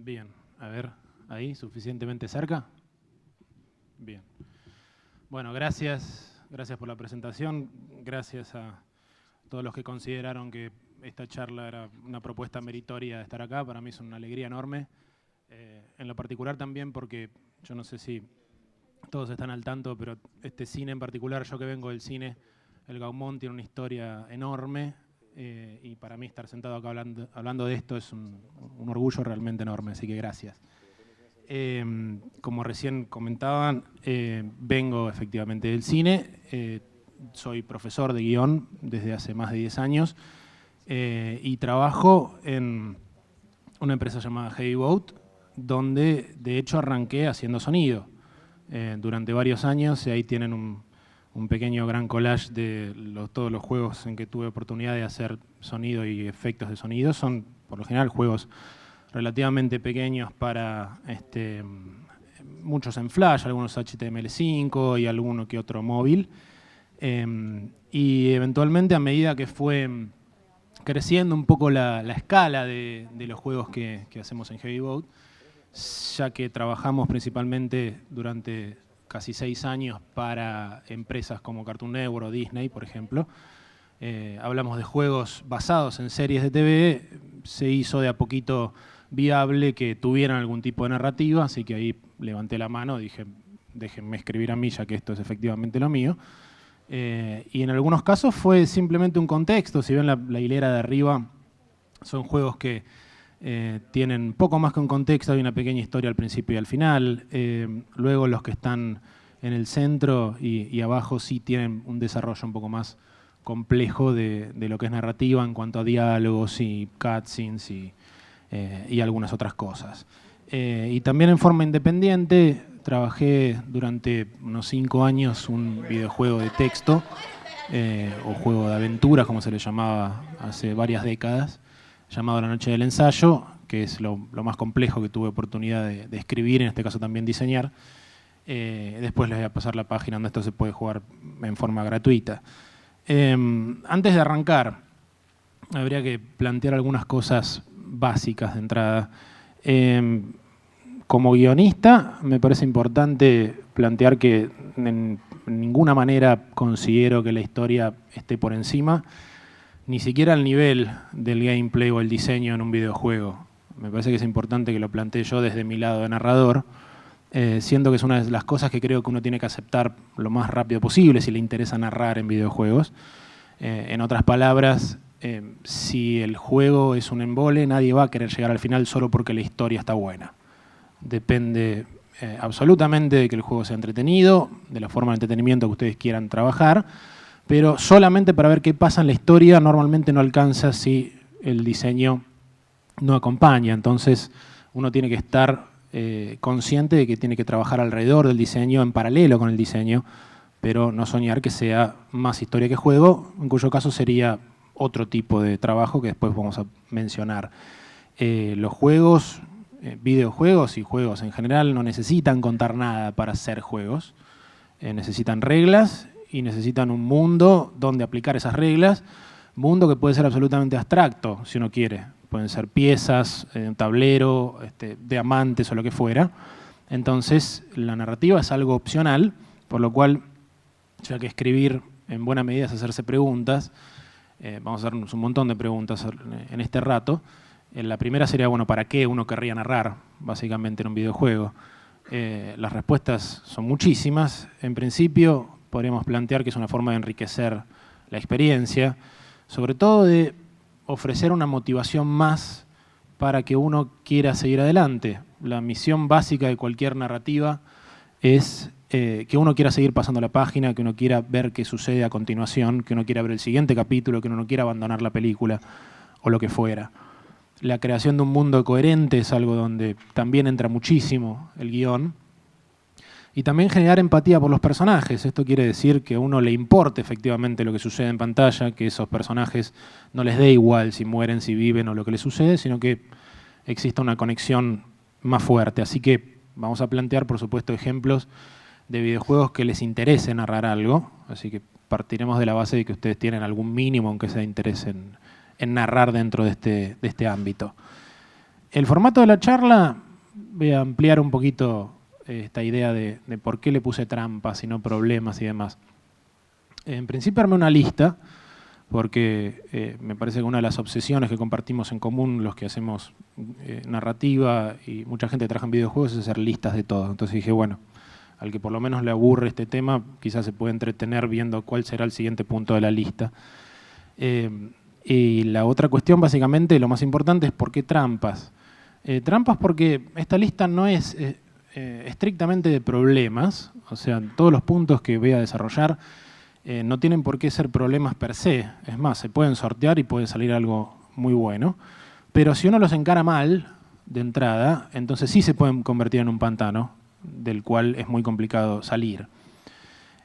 Bien, a ver, ahí, suficientemente cerca. Bien. Bueno, gracias por la presentación, gracias a todos los que consideraron que esta charla era una propuesta meritoria de estar acá. Para mí es una alegría enorme, en lo particular también porque yo no sé si todos están al tanto, pero este cine en particular, yo que vengo del cine, el Gaumont tiene una historia enorme, y para mí estar sentado acá hablando de esto es un orgullo realmente enorme, así que gracias. Como recién comentaban, vengo efectivamente del cine, soy profesor de guión desde hace más de 10 años y trabajo en una empresa llamada Heavy Boat, donde de hecho arranqué haciendo sonido durante varios años, y ahí tienen un pequeño gran collage de todos los juegos en que tuve oportunidad de hacer sonido y efectos de sonido. Son, por lo general, juegos relativamente pequeños para muchos en Flash, algunos HTML5 y alguno que otro móvil. Y eventualmente, a medida que fue creciendo un poco la escala de los juegos que hacemos en Heavy Boat, ya que trabajamos principalmente durante casi 6 años para empresas como Cartoon Network o Disney, por ejemplo. Hablamos de juegos basados en series de TV, se hizo de a poquito viable que tuvieran algún tipo de narrativa, así que ahí levanté la mano, dije, déjenme escribir a mí, ya que esto es efectivamente lo mío. Y en algunos casos fue simplemente un contexto. Si ven la hilera de arriba, son juegos que tienen poco más que un contexto, hay una pequeña historia al principio y al final. Luego los que están en el centro y abajo sí tienen un desarrollo un poco más complejo de lo que es narrativa en cuanto a diálogos y cutscenes y algunas otras cosas. Y también en forma independiente trabajé durante unos 5 años un videojuego de texto o juego de aventuras, como se le llamaba hace varias décadas, llamado La Noche del Ensayo, que es lo más complejo que tuve oportunidad de escribir, en este caso también diseñar. Después les voy a pasar la página donde esto se puede jugar en forma gratuita. Antes de arrancar, habría que plantear algunas cosas básicas de entrada. Como guionista, me parece importante plantear que en ninguna manera considero que la historia esté por encima, ni siquiera al nivel del gameplay o el diseño en un videojuego. Me parece que es importante que lo plantee yo desde mi lado de narrador, siendo que es una de las cosas que creo que uno tiene que aceptar lo más rápido posible si le interesa narrar en videojuegos. En otras palabras, si el juego es un embole, nadie va a querer llegar al final solo porque la historia está buena. Depende absolutamente de que el juego sea entretenido, de la forma de entretenimiento que ustedes quieran trabajar, pero solamente para ver qué pasa en la historia normalmente no alcanza si el diseño no acompaña. Entonces uno tiene que estar consciente de que tiene que trabajar alrededor del diseño, en paralelo con el diseño, pero no soñar que sea más historia que juego, en cuyo caso sería otro tipo de trabajo que después vamos a mencionar. Los juegos, videojuegos y juegos en general no necesitan contar nada para ser juegos. Necesitan reglas y necesitan un mundo donde aplicar esas reglas, mundo que puede ser absolutamente abstracto, si uno quiere. Pueden ser piezas, un tablero, diamantes o lo que fuera. Entonces, la narrativa es algo opcional, por lo cual, ya que escribir en buena medida es hacerse preguntas, vamos a hacernos un montón de preguntas en este rato. La primera sería, bueno, ¿para qué uno querría narrar, básicamente, en un videojuego? Las respuestas son muchísimas. En principio, podríamos plantear que es una forma de enriquecer la experiencia, sobre todo de ofrecer una motivación más para que uno quiera seguir adelante. La misión básica de cualquier narrativa es que uno quiera seguir pasando la página, que uno quiera ver qué sucede a continuación, que uno quiera ver el siguiente capítulo, que uno no quiera abandonar la película o lo que fuera. La creación de un mundo coherente es algo donde también entra muchísimo el guión. Y también generar empatía por los personajes. Esto quiere decir que a uno le importe efectivamente lo que sucede en pantalla, que esos personajes no les dé igual si mueren, si viven o lo que les sucede, sino que exista una conexión más fuerte. Así que vamos a plantear, por supuesto, ejemplos de videojuegos que les interese narrar algo. Así que partiremos de la base de que ustedes tienen algún mínimo, aunque sea interés en narrar dentro de este ámbito. El formato de la charla, voy a ampliar un poquito esta idea de por qué le puse trampas y no problemas y demás. En principio armé una lista, porque me parece que una de las obsesiones que compartimos en común los que hacemos narrativa y mucha gente que trabaja en videojuegos es hacer listas de todo. Entonces dije, bueno, al que por lo menos le aburre este tema, quizás se puede entretener viendo cuál será el siguiente punto de la lista. Y la otra cuestión, básicamente, lo más importante es por qué trampas. Trampas porque esta lista no es estrictamente de problemas, o sea, todos los puntos que voy a desarrollar no tienen por qué ser problemas per se. Es más, se pueden sortear y puede salir algo muy bueno. Pero si uno los encara mal, de entrada, entonces sí se pueden convertir en un pantano, del cual es muy complicado salir.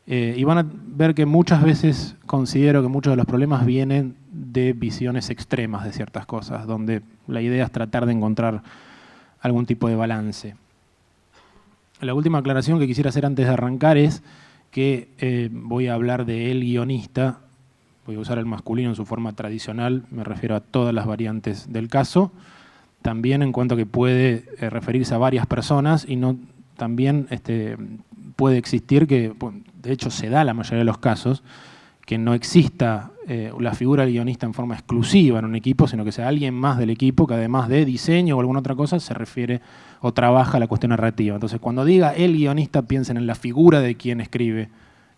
Y van a ver que muchas veces considero que muchos de los problemas vienen de visiones extremas de ciertas cosas, donde la idea es tratar de encontrar algún tipo de balance. La última aclaración que quisiera hacer antes de arrancar es que voy a hablar de el guionista, voy a usar el masculino en su forma tradicional, me refiero a todas las variantes del caso, también en cuanto que puede referirse a varias personas y no también puede existir que, de hecho se da la mayoría de los casos, que no exista la figura del guionista en forma exclusiva en un equipo, sino que sea alguien más del equipo que además de diseño o alguna otra cosa se refiere o trabaja la cuestión narrativa. Entonces, cuando diga el guionista, piensen en la figura de quien escribe,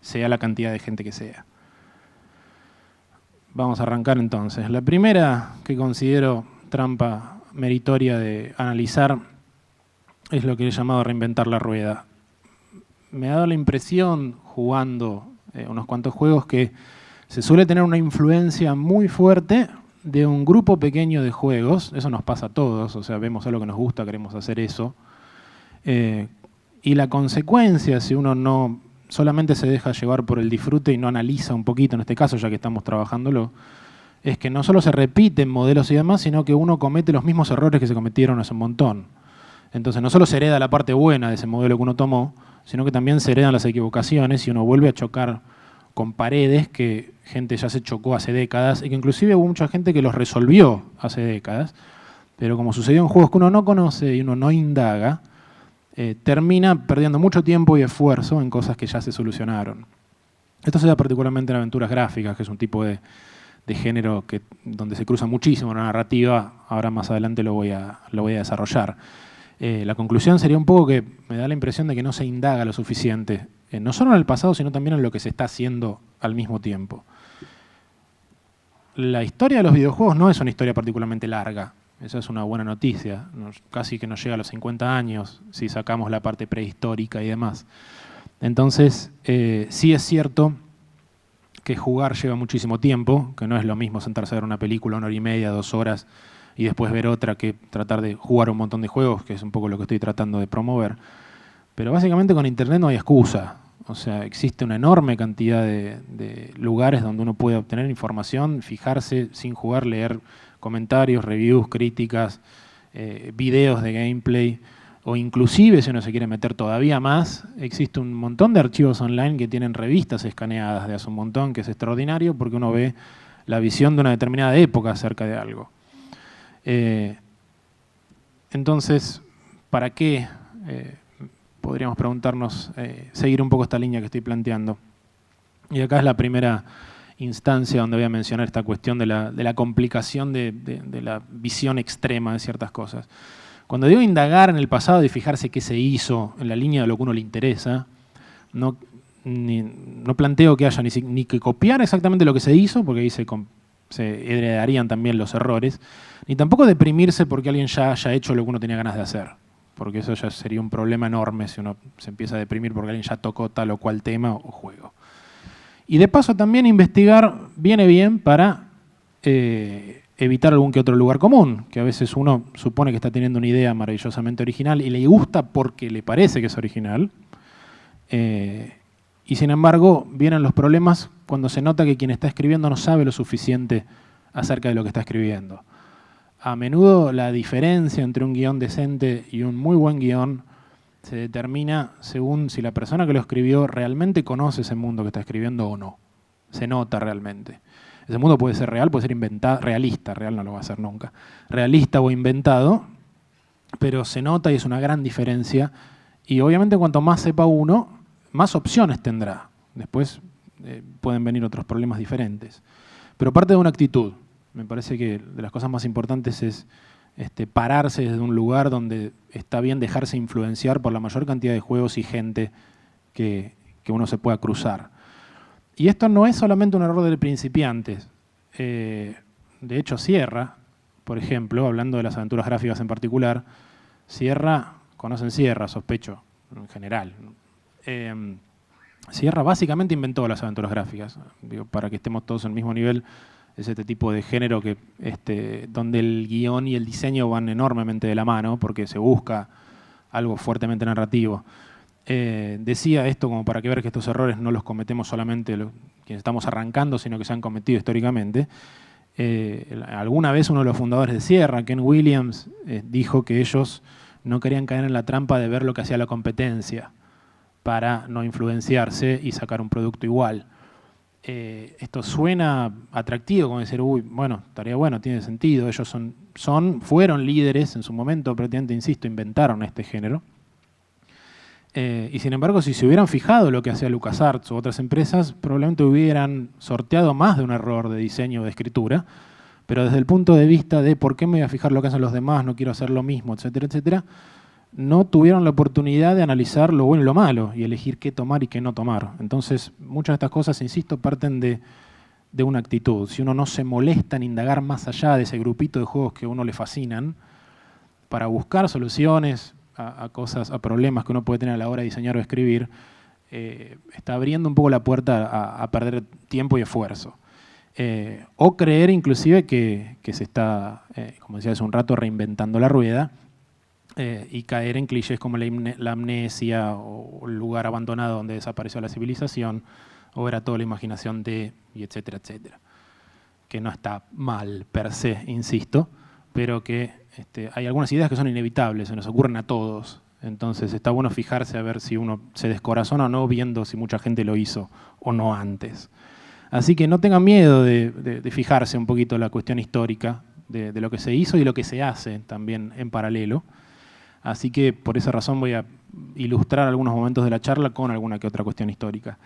sea la cantidad de gente que sea. Vamos a arrancar entonces. La primera que considero trampa meritoria de analizar es lo que he llamado reinventar la rueda. Me ha dado la impresión, jugando unos cuantos juegos, que se suele tener una influencia muy fuerte de un grupo pequeño de juegos. Eso nos pasa a todos, o sea, vemos algo que nos gusta, queremos hacer eso. Y la consecuencia, si uno no solamente se deja llevar por el disfrute y no analiza un poquito, en este caso, ya que estamos trabajándolo, es que no solo se repiten modelos y demás, sino que uno comete los mismos errores que se cometieron hace un montón. Entonces, no solo se hereda la parte buena de ese modelo que uno tomó, sino que también se heredan las equivocaciones y uno vuelve a chocar con paredes que gente ya se chocó hace décadas y que inclusive hubo mucha gente que los resolvió hace décadas, pero como sucedió en juegos que uno no conoce y uno no indaga, termina perdiendo mucho tiempo y esfuerzo en cosas que ya se solucionaron. Esto se da particularmente en aventuras gráficas, que es un tipo de género donde se cruza muchísimo la narrativa. Ahora más adelante lo voy a desarrollar. La conclusión sería un poco que me da la impresión de que no se indaga lo suficiente, no solo en el pasado, sino también en lo que se está haciendo al mismo tiempo. La historia de los videojuegos no es una historia particularmente larga. Esa es una buena noticia. Casi que nos llega a los 50 años si sacamos la parte prehistórica y demás. Entonces, sí es cierto que jugar lleva muchísimo tiempo, que no es lo mismo sentarse a ver una película 1 hora y media, 2 horas, y después ver otra, que tratar de jugar un montón de juegos, que es un poco lo que estoy tratando de promover. Pero básicamente con Internet no hay excusa. O sea, existe una enorme cantidad de lugares donde uno puede obtener información, fijarse sin jugar, leer comentarios, reviews, críticas, videos de gameplay, o inclusive, si uno se quiere meter todavía más, existe un montón de archivos online que tienen revistas escaneadas de hace un montón, que es extraordinario porque uno ve la visión de una determinada época acerca de algo. Entonces, ¿para qué? Podríamos preguntarnos, seguir un poco esta línea que estoy planteando. Y acá es la primera instancia donde voy a mencionar esta cuestión de la complicación de la visión extrema de ciertas cosas. Cuando digo indagar en el pasado y fijarse qué se hizo en la línea de lo que a uno le interesa, no planteo que haya ni que copiar exactamente lo que se hizo, porque ahí se heredarían también los errores, ni tampoco deprimirse porque alguien ya haya hecho lo que uno tenía ganas de hacer, porque eso ya sería un problema enorme si uno se empieza a deprimir porque alguien ya tocó tal o cual tema o juego. Y de paso también investigar viene bien para evitar algún que otro lugar común, que a veces uno supone que está teniendo una idea maravillosamente original y le gusta porque le parece que es original, y sin embargo vienen los problemas cuando se nota que quien está escribiendo no sabe lo suficiente acerca de lo que está escribiendo. A menudo la diferencia entre un guión decente y un muy buen guión se determina según si la persona que lo escribió realmente conoce ese mundo que está escribiendo o no. Se nota realmente. Ese mundo puede ser real, puede ser inventado, realista, real no lo va a ser nunca, realista o inventado, pero se nota y es una gran diferencia. Y obviamente cuanto más sepa uno, más opciones tendrá. Después pueden venir otros problemas diferentes. Pero parte de una actitud. Me parece que de las cosas más importantes es pararse desde un lugar donde está bien dejarse influenciar por la mayor cantidad de juegos y gente que uno se pueda cruzar. Y esto no es solamente un error de principiantes. De hecho, Sierra, por ejemplo, hablando de las aventuras gráficas en particular, Sierra, conocen Sierra, sospecho, en general. Sierra básicamente inventó las aventuras gráficas. Digo, para que estemos todos en el mismo nivel, es este tipo de género que, donde el guión y el diseño van enormemente de la mano, porque se busca algo fuertemente narrativo. Decía esto como para que ver que estos errores no los cometemos solamente quienes estamos arrancando, sino que se han cometido históricamente. Alguna vez uno de los fundadores de Sierra, Ken Williams, dijo que ellos no querían caer en la trampa de ver lo que hacía la competencia para no influenciarse y sacar un producto igual. Esto suena atractivo, como decir, uy, bueno, estaría bueno, tiene sentido. Ellos fueron líderes en su momento, prácticamente, insisto, inventaron este género. Y sin embargo, si se hubieran fijado lo que hacía LucasArts u otras empresas, probablemente hubieran sorteado más de un error de diseño o de escritura, pero desde el punto de vista de por qué me voy a fijar lo que hacen los demás, no quiero hacer lo mismo, etcétera, etcétera, no tuvieron la oportunidad de analizar lo bueno y lo malo y elegir qué tomar y qué no tomar. Entonces, muchas de estas cosas, insisto, parten de una actitud. Si uno no se molesta en indagar más allá de ese grupito de juegos que a uno le fascinan, para buscar soluciones a cosas, a problemas que uno puede tener a la hora de diseñar o escribir, está abriendo un poco la puerta a perder tiempo y esfuerzo. O creer inclusive que se está, como decía hace un rato, reinventando la rueda y caer en clichés como la amnesia o el lugar abandonado donde desapareció la civilización o era toda la imaginación de, y etcétera, etcétera. Que no está mal per se, insisto, pero que hay algunas ideas que son inevitables, se nos ocurren a todos. Entonces está bueno fijarse a ver si uno se descorazona o no, viendo si mucha gente lo hizo o no antes. Así que no tengan miedo de fijarse un poquito en la cuestión histórica de lo que se hizo y lo que se hace también en paralelo. Así que por esa razón voy a ilustrar algunos momentos de la charla con alguna que otra cuestión histórica.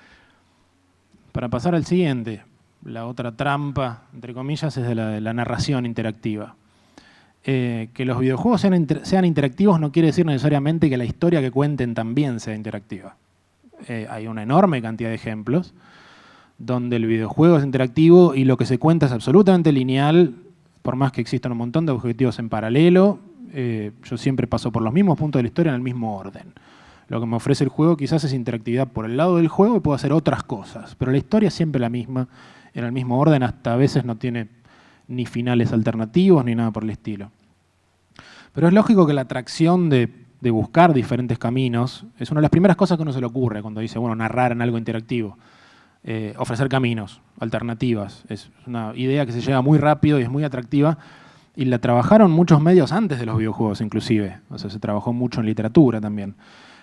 Para pasar al siguiente, la otra trampa, entre comillas, es de la narración interactiva. Que los videojuegos sean interactivos no quiere decir necesariamente que la historia que cuenten también sea interactiva. Hay una enorme cantidad de ejemplos donde el videojuego es interactivo y lo que se cuenta es absolutamente lineal, por más que existan un montón de objetivos en paralelo. Yo siempre paso por los mismos puntos de la historia en el mismo orden. Lo que me ofrece el juego quizás es interactividad por el lado del juego y puedo hacer otras cosas, pero la historia es siempre la misma, en el mismo orden, hasta a veces no tiene ni finales alternativos ni nada por el estilo. Pero es lógico que la atracción de buscar diferentes caminos es una de las primeras cosas que a uno se le ocurre cuando dice, bueno, narrar en algo interactivo. Ofrecer caminos, alternativas. Es una idea que se llega muy rápido y es muy atractiva y la trabajaron muchos medios antes de los videojuegos inclusive. O sea, se trabajó mucho en literatura también.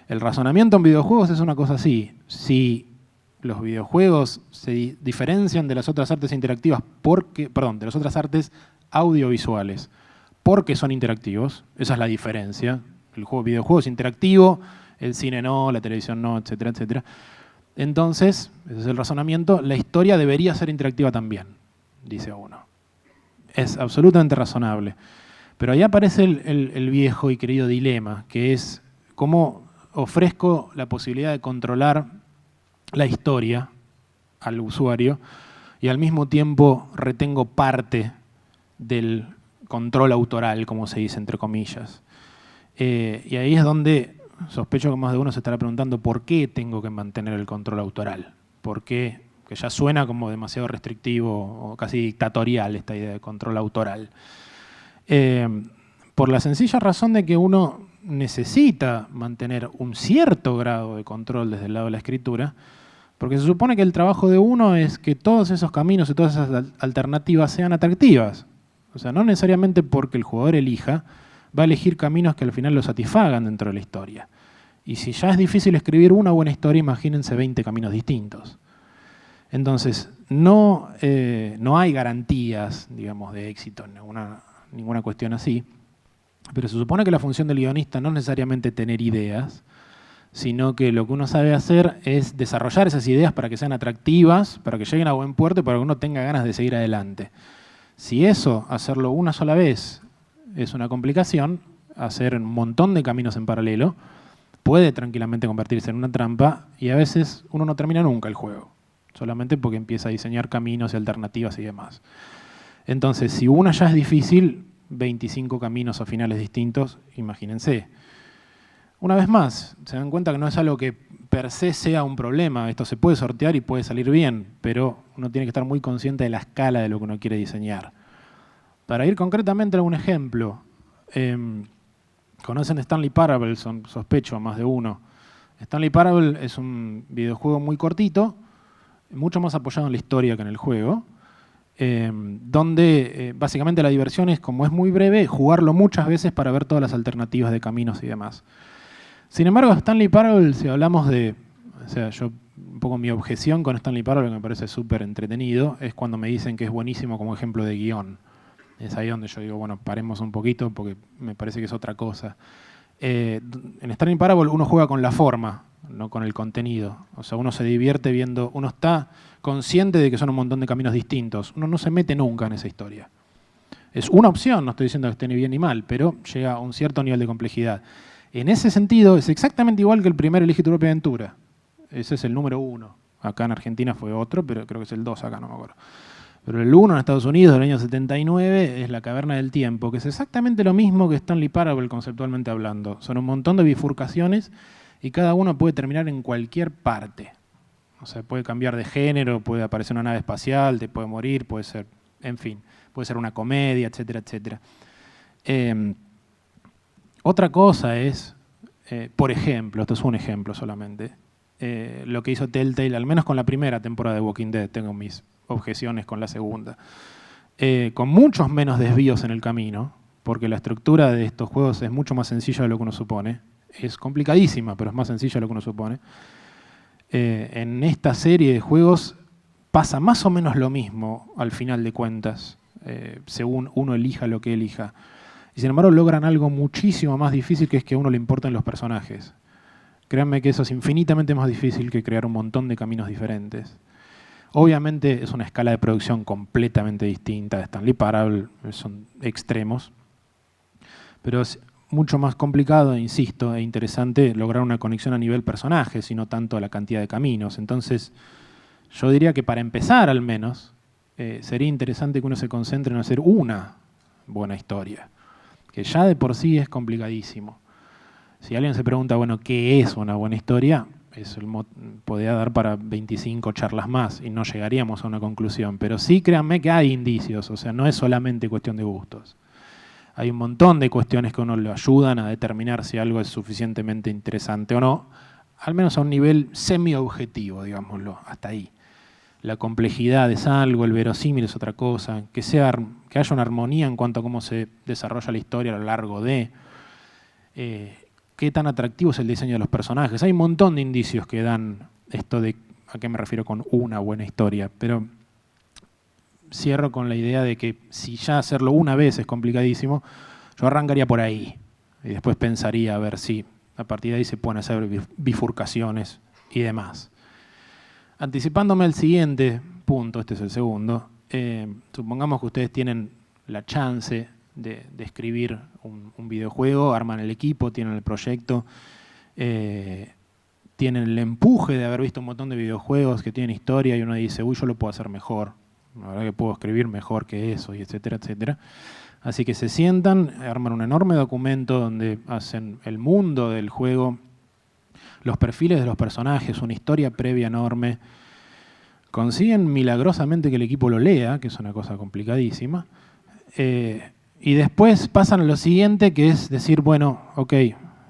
El razonamiento en videojuegos es una cosa así. Si los videojuegos se diferencian de las otras artes interactivas de las otras artes audiovisuales porque son interactivos, esa es la diferencia. El videojuego es interactivo, el cine no, la televisión no, etcétera, etcétera. Entonces, ese es el razonamiento, la historia debería ser interactiva también, dice uno. Es absolutamente razonable. Pero ahí aparece el viejo y querido dilema, que es cómo ofrezco la posibilidad de controlar la historia al usuario y al mismo tiempo retengo parte del control autoral, como se dice, entre comillas. Y ahí es donde sospecho que más de uno se estará preguntando por qué tengo que mantener el control autoral. ¿Por qué? Que ya suena como demasiado restrictivo o casi dictatorial esta idea de control autoral. Por la sencilla razón de que uno necesita mantener un cierto grado de control desde el lado de la escritura, porque se supone que el trabajo de uno es que todos esos caminos y todas esas alternativas sean atractivas. O sea, no necesariamente porque el jugador elija, va a elegir caminos que al final lo satisfagan dentro de la historia. Y si ya es difícil escribir una buena historia, imagínense 20 caminos distintos. Entonces, no hay garantías, digamos, de éxito en ninguna cuestión así. Pero se supone que la función del guionista no es necesariamente tener ideas, sino que lo que uno sabe hacer es desarrollar esas ideas para que sean atractivas, para que lleguen a buen puerto y para que uno tenga ganas de seguir adelante. Si eso, hacerlo una sola vez, es una complicación, hacer un montón de caminos en paralelo puede tranquilamente convertirse en una trampa y a veces uno no termina nunca el juego, solamente porque empieza a diseñar caminos y alternativas y demás. Entonces, si una ya es difícil, 25 caminos o finales distintos, imagínense. Una vez más, se dan cuenta que no es algo que per se sea un problema. Esto se puede sortear y puede salir bien, pero uno tiene que estar muy consciente de la escala de lo que uno quiere diseñar. Para ir concretamente a un ejemplo, ¿conocen Stanley Parable? Sospecho, más de uno. Stanley Parable es un videojuego muy cortito, mucho más apoyado en la historia que en el juego, donde básicamente la diversión es, como es muy breve, jugarlo muchas veces para ver todas las alternativas de caminos y demás. Sin embargo, Stanley Parable, si hablamos de... O sea, yo un poco mi objeción con Stanley Parable, que me parece súper entretenido, es cuando me dicen que es buenísimo como ejemplo de guión. Es ahí donde yo digo, bueno, paremos un poquito porque me parece que es otra cosa. En Stanley Parable uno juega con la forma, no con el contenido. O sea, uno se divierte viendo... Uno está consciente de que son un montón de caminos distintos. Uno no se mete nunca en esa historia. Es una opción, no estoy diciendo que esté ni bien ni mal, pero llega a un cierto nivel de complejidad. En ese sentido, es exactamente igual que el primer Elige tu propia aventura. Ese es el número 1. Acá en Argentina fue otro, pero creo que es el 2 acá, no me acuerdo. Pero el 1 en Estados Unidos del año 79 es La Caverna del Tiempo, que es exactamente lo mismo que Stanley Parable conceptualmente hablando. Son un montón de bifurcaciones y cada uno puede terminar en cualquier parte. O sea, puede cambiar de género, puede aparecer una nave espacial, te puede morir, puede ser, en fin, puede ser una comedia, etcétera, etcétera. Otra cosa es, por ejemplo, esto es un ejemplo solamente, lo que hizo Telltale, al menos con la primera temporada de Walking Dead, tengo mis objeciones con la segunda, con muchos menos desvíos en el camino, porque la estructura de estos juegos es mucho más sencilla de lo que uno supone, es complicadísima, pero es más sencilla de lo que uno supone. En esta serie de juegos pasa más o menos lo mismo al final de cuentas, según uno elija lo que elija. Y sin embargo logran algo muchísimo más difícil, que es que a uno le importen los personajes. Créanme que eso es infinitamente más difícil que crear un montón de caminos diferentes. Obviamente es una escala de producción completamente distinta de Stanley Parable, son extremos, pero es mucho más complicado, insisto, e interesante lograr una conexión a nivel personajes y no tanto a la cantidad de caminos. Entonces, yo diría que para empezar al menos, sería interesante que uno se concentre en hacer una buena historia, que ya de por sí es complicadísimo. Si alguien se pregunta, bueno, ¿qué es una buena historia? Eso podría dar para 25 charlas más y no llegaríamos a una conclusión. Pero sí, créanme que hay indicios, o sea, no es solamente cuestión de gustos. Hay un montón de cuestiones que a uno le ayudan a determinar si algo es suficientemente interesante o no, al menos a un nivel semi-objetivo, digámoslo, hasta ahí. La complejidad es algo, el verosímil es otra cosa, que haya una armonía en cuanto a cómo se desarrolla la historia a lo largo de... qué tan atractivo es el diseño de los personajes. Hay un montón de indicios que dan esto de a qué me refiero con una buena historia, pero cierro con la idea de que si ya hacerlo una vez es complicadísimo, yo arrancaría por ahí y después pensaría a ver si a partir de ahí se pueden hacer bifurcaciones y demás. Anticipándome al siguiente punto, este es el segundo, supongamos que ustedes tienen la chance de escribir un videojuego, arman el equipo, tienen el proyecto, tienen el empuje de haber visto un montón de videojuegos que tienen historia y uno dice, uy, yo lo puedo hacer mejor, la verdad que puedo escribir mejor que eso, y etcétera, etcétera. Así que se sientan, arman un enorme documento donde hacen el mundo del juego, los perfiles de los personajes, una historia previa enorme. Consiguen milagrosamente que el equipo lo lea, que es una cosa complicadísima. Y después pasan a lo siguiente, que es decir, bueno, ok,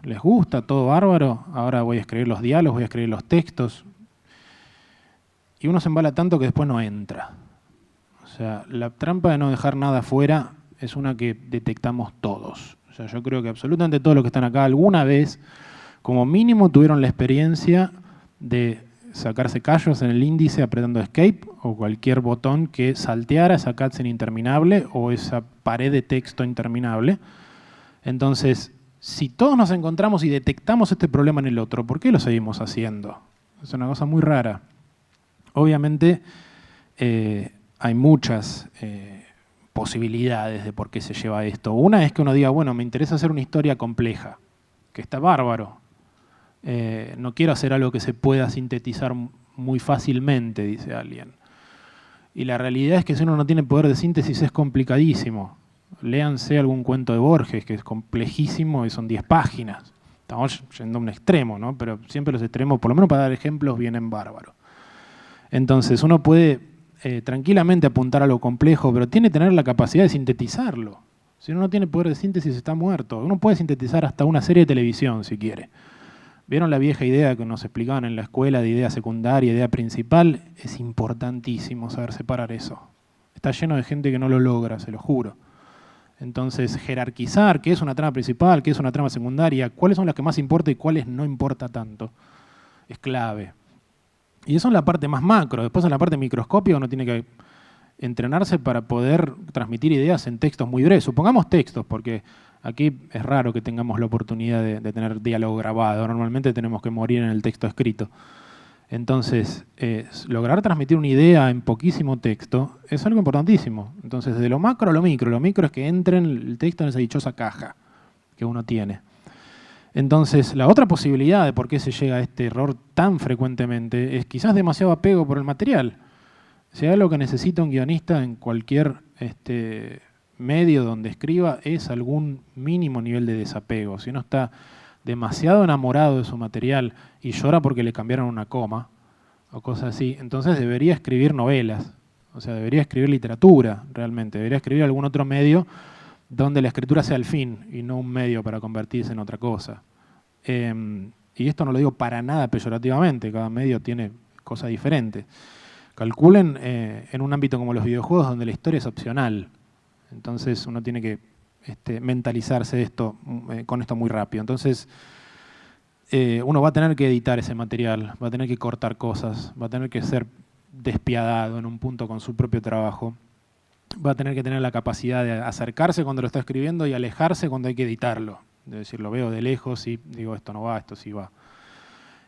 les gusta, todo bárbaro, ahora voy a escribir los diálogos, voy a escribir los textos. Y uno se embala tanto que después no entra. O sea, la trampa de no dejar nada afuera es una que detectamos todos. O sea, yo creo que absolutamente todos los que están acá alguna vez, como mínimo, tuvieron la experiencia de sacarse callos en el índice apretando Escape o cualquier botón que salteara esa cutscene interminable o esa pared de texto interminable. Entonces, si todos nos encontramos y detectamos este problema en el otro, ¿por qué lo seguimos haciendo? Es una cosa muy rara. Obviamente, hay muchas posibilidades de por qué se lleva esto. Una es que uno diga, bueno, me interesa hacer una historia compleja, que está bárbaro. No quiero hacer algo que se pueda sintetizar muy fácilmente, dice alguien. Y la realidad es que si uno no tiene poder de síntesis es complicadísimo. Léanse algún cuento de Borges, que es complejísimo y son 10 páginas. Estamos yendo a un extremo, ¿no? Pero siempre los extremos, por lo menos para dar ejemplos, vienen bárbaros. Entonces uno puede tranquilamente apuntar a lo complejo, pero tiene que tener la capacidad de sintetizarlo. Si uno no tiene poder de síntesis está muerto. Uno puede sintetizar hasta una serie de televisión si quiere. ¿Vieron la vieja idea que nos explicaban en la escuela de idea secundaria, idea principal? Es importantísimo saber separar eso. Está lleno de gente que no lo logra, se lo juro. Entonces, jerarquizar qué es una trama principal, qué es una trama secundaria, cuáles son las que más importan y cuáles no importa tanto, es clave. Y eso en la parte más macro. Después en la parte microscópica uno tiene que entrenarse para poder transmitir ideas en textos muy breves. Supongamos textos, porque aquí es raro que tengamos la oportunidad de tener diálogo grabado. Normalmente tenemos que morir en el texto escrito. Entonces, lograr transmitir una idea en poquísimo texto es algo importantísimo. Entonces, de lo macro a lo micro es que entre el texto en esa dichosa caja que uno tiene. Entonces, la otra posibilidad de por qué se llega a este error tan frecuentemente es quizás demasiado apego por el material. Si hay algo que necesita un guionista en cualquier medio donde escriba es algún mínimo nivel de desapego. Si uno está demasiado enamorado de su material y llora porque le cambiaron una coma o cosas así, entonces debería escribir novelas, o sea, debería escribir literatura realmente, debería escribir algún otro medio donde la escritura sea el fin y no un medio para convertirse en otra cosa. Y esto no lo digo para nada peyorativamente, cada medio tiene cosas diferentes. Calculen en un ámbito como los videojuegos donde la historia es opcional, entonces uno tiene que mentalizarse esto, con esto muy rápido. Entonces, uno va a tener que editar ese material, va a tener que cortar cosas, va a tener que ser despiadado en un punto con su propio trabajo, va a tener que tener la capacidad de acercarse cuando lo está escribiendo y alejarse cuando hay que editarlo. De decir, lo veo de lejos y digo, esto no va, esto sí va.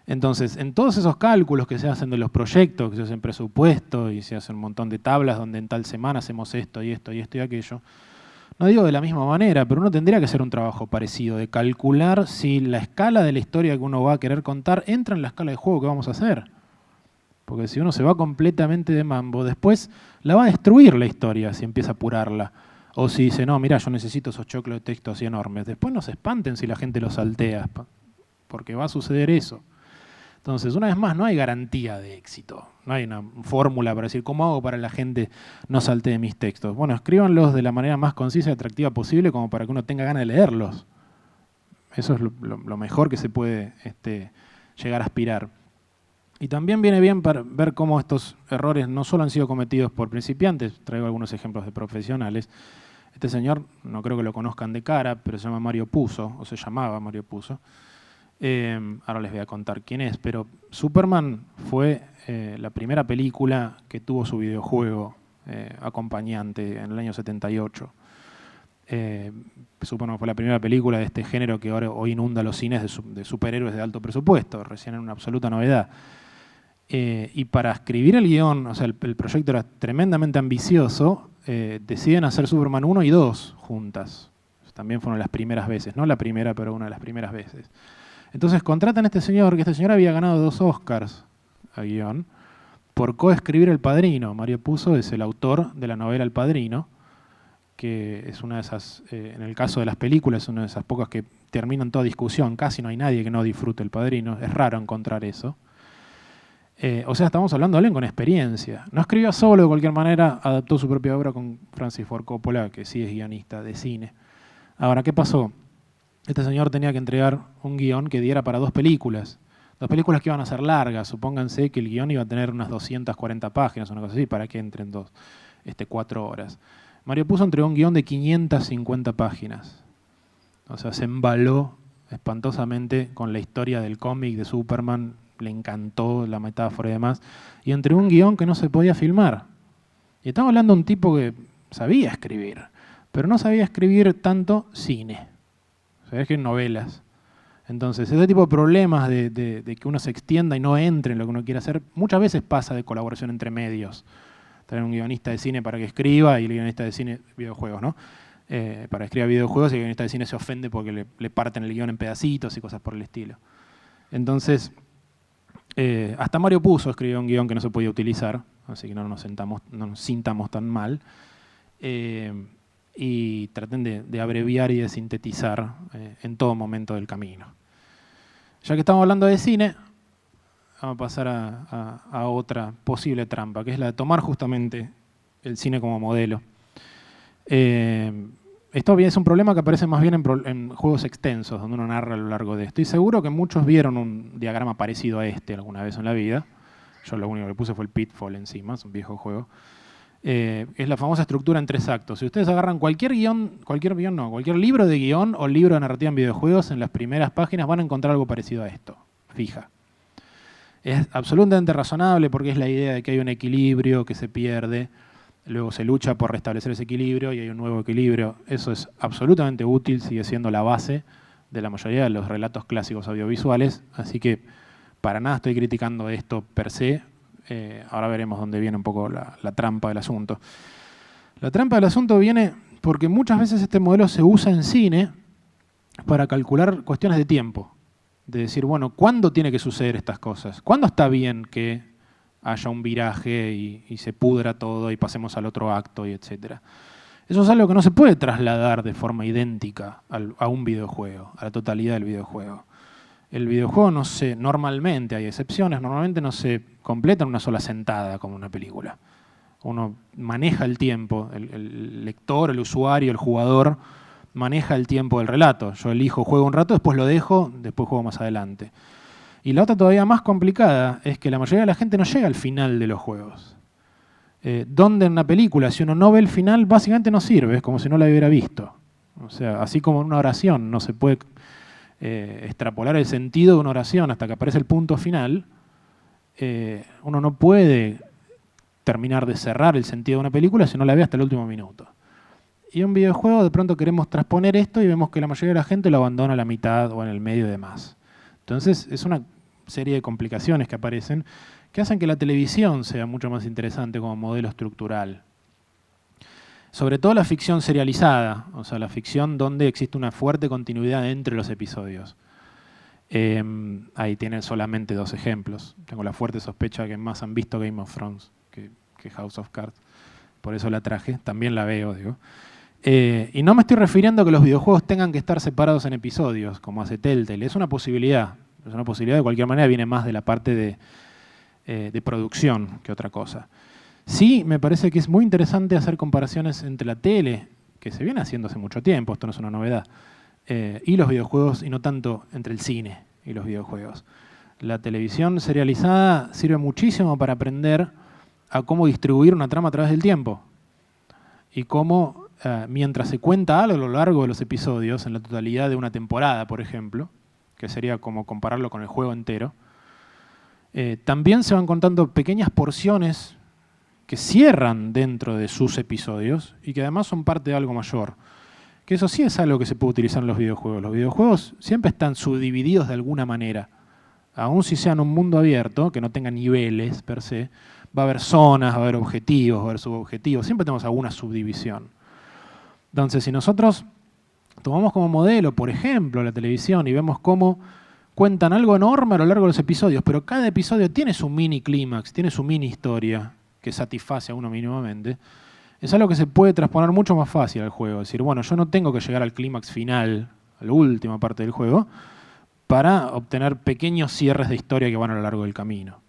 Entonces, en todos esos cálculos que se hacen de los proyectos, que se hacen presupuestos y se hacen un montón de tablas donde en tal semana hacemos esto y esto y esto y aquello, no digo de la misma manera, pero uno tendría que hacer un trabajo parecido, de calcular si la escala de la historia que uno va a querer contar entra en la escala de juego que vamos a hacer. Porque si uno se va completamente de mambo, después la va a destruir la historia si empieza a apurarla. O si dice, no, mira, yo necesito esos choclos de texto así enormes. Después no se espanten si la gente los saltea, porque va a suceder eso. Entonces, una vez más, no hay garantía de éxito. No hay una fórmula para decir, ¿cómo hago para que la gente no saltee mis textos? Bueno, escríbanlos de la manera más concisa y atractiva posible como para que uno tenga ganas de leerlos. Eso es lo mejor que se puede llegar a aspirar. Y también viene bien para ver cómo estos errores no solo han sido cometidos por principiantes, traigo algunos ejemplos de profesionales. Este señor, no creo que lo conozcan de cara, pero se llama Mario Puzo, o se llamaba Mario Puzo. Ahora les voy a contar quién es, pero Superman fue la primera película que tuvo su videojuego acompañante en el año 78. Superman fue la primera película de este género que hoy inunda los cines de superhéroes de alto presupuesto, recién era una absoluta novedad. Y para escribir el guión, o sea, el proyecto era tremendamente ambicioso, deciden hacer Superman 1 y 2 juntas. También fueron las primeras veces, no la primera, pero una de las primeras veces. Entonces contratan a este señor, que este señor había ganado 2 Oscars a guión, por coescribir El Padrino. Mario Puzo es el autor de la novela El Padrino, que es una de esas, en el caso de las películas, es una de esas pocas que terminan toda discusión. Casi no hay nadie que no disfrute El Padrino, es raro encontrar eso. O sea, estamos hablando de alguien con experiencia. No escribió solo, de cualquier manera, adaptó su propia obra con Francis Ford Coppola, que sí es guionista de cine. Ahora, ¿qué pasó? Este señor tenía que entregar un guión que diera para 2 películas. 2 películas que iban a ser largas. Supónganse que el guión iba a tener unas 240 páginas, una cosa así, para que entren 4 horas. Mario Puzo entregó un guión de 550 páginas. O sea, se embaló espantosamente con la historia del cómic de Superman, le encantó la metáfora y demás, y entregó un guión que no se podía filmar. Y estamos hablando de un tipo que sabía escribir, pero no sabía escribir tanto cine. sabía escribir novelas. Entonces, ese tipo de problemas de que uno se extienda y no entre en lo que uno quiere hacer, muchas veces pasa de colaboración entre medios. Traer un guionista de cine para que escriba y el guionista de cine, videojuegos, ¿no? Para que escriba videojuegos y el guionista de cine se ofende porque le parten el guión en pedacitos y cosas por el estilo. Entonces, hasta Mario Puzo escribió un guión que no se podía utilizar, así que no nos sintamos tan mal. Y traten de abreviar y de sintetizar en todo momento del camino. Ya que estamos hablando de cine, vamos a pasar a otra posible trampa, que es la de tomar justamente el cine como modelo. Esto es un problema que aparece más bien en juegos extensos, donde uno narra a lo largo de esto. Estoy seguro que muchos vieron un diagrama parecido a este alguna vez en la vida. Yo lo único que puse fue el Pitfall encima, es un viejo juego. Es la famosa estructura en 3 actos. Si ustedes agarran cualquier libro de guión o libro de narrativa en videojuegos, en las primeras páginas van a encontrar algo parecido a esto, fija. Es absolutamente razonable porque es la idea de que hay un equilibrio que se pierde, luego se lucha por restablecer ese equilibrio y hay un nuevo equilibrio. Eso es absolutamente útil, sigue siendo la base de la mayoría de los relatos clásicos audiovisuales, así que para nada estoy criticando esto per se. Ahora veremos dónde viene un poco la trampa del asunto. La trampa del asunto viene porque muchas veces este modelo se usa en cine para calcular cuestiones de tiempo. De decir, bueno, ¿cuándo tiene que suceder estas cosas? ¿Cuándo está bien que haya un viraje y se pudra todo y pasemos al otro acto, y etcétera? Eso es algo que no se puede trasladar de forma idéntica a un videojuego, a la totalidad del videojuego. El videojuego normalmente, hay excepciones, normalmente no se completa en una sola sentada como una película. Uno maneja el tiempo, el lector, el usuario, el jugador maneja el tiempo del relato. Yo elijo, juego un rato, después lo dejo, después juego más adelante. Y la otra todavía más complicada es que la mayoría de la gente no llega al final de los juegos. Donde en una película, si uno no ve el final, básicamente no sirve, es como si no la hubiera visto. O sea, así como en una oración no se puede extrapolar el sentido de una oración hasta que aparece el punto final, uno no puede terminar de cerrar el sentido de una película si no la ve hasta el último minuto. Y en un videojuego de pronto queremos transponer esto y vemos que la mayoría de la gente lo abandona a la mitad o en el medio y demás. Entonces es una serie de complicaciones que aparecen que hacen que la televisión sea mucho más interesante como modelo estructural. Sobre todo la ficción serializada, o sea, la ficción donde existe una fuerte continuidad entre los episodios. Ahí tienen solamente 2 ejemplos. Tengo la fuerte sospecha de que más han visto Game of Thrones que House of Cards. Por eso la traje, también la veo, digo. Y no me estoy refiriendo a que los videojuegos tengan que estar separados en episodios, como hace Telltale. Es una posibilidad. Es una posibilidad, de cualquier manera, viene más de la parte de producción que otra cosa. Sí, me parece que es muy interesante hacer comparaciones entre la tele, que se viene haciendo hace mucho tiempo, esto no es una novedad, y los videojuegos, y no tanto entre el cine y los videojuegos. La televisión serializada sirve muchísimo para aprender a cómo distribuir una trama a través del tiempo. Y cómo, mientras se cuenta algo a lo largo de los episodios, en la totalidad de una temporada, por ejemplo, que sería como compararlo con el juego entero, también se van contando pequeñas porciones que cierran dentro de sus episodios y que además son parte de algo mayor. Que eso sí es algo que se puede utilizar en los videojuegos. Los videojuegos siempre están subdivididos de alguna manera. Aun si sean un mundo abierto, que no tenga niveles per se, va a haber zonas, va a haber objetivos, va a haber subobjetivos. Siempre tenemos alguna subdivisión. Entonces, si nosotros tomamos como modelo, por ejemplo, la televisión y vemos cómo cuentan algo enorme a lo largo de los episodios, pero cada episodio tiene su mini clímax, tiene su mini historia que satisface a uno mínimamente, es algo que se puede transponer mucho más fácil al juego. Es decir, bueno, yo no tengo que llegar al clímax final, a la última parte del juego, para obtener pequeños cierres de historia que van a lo largo del camino.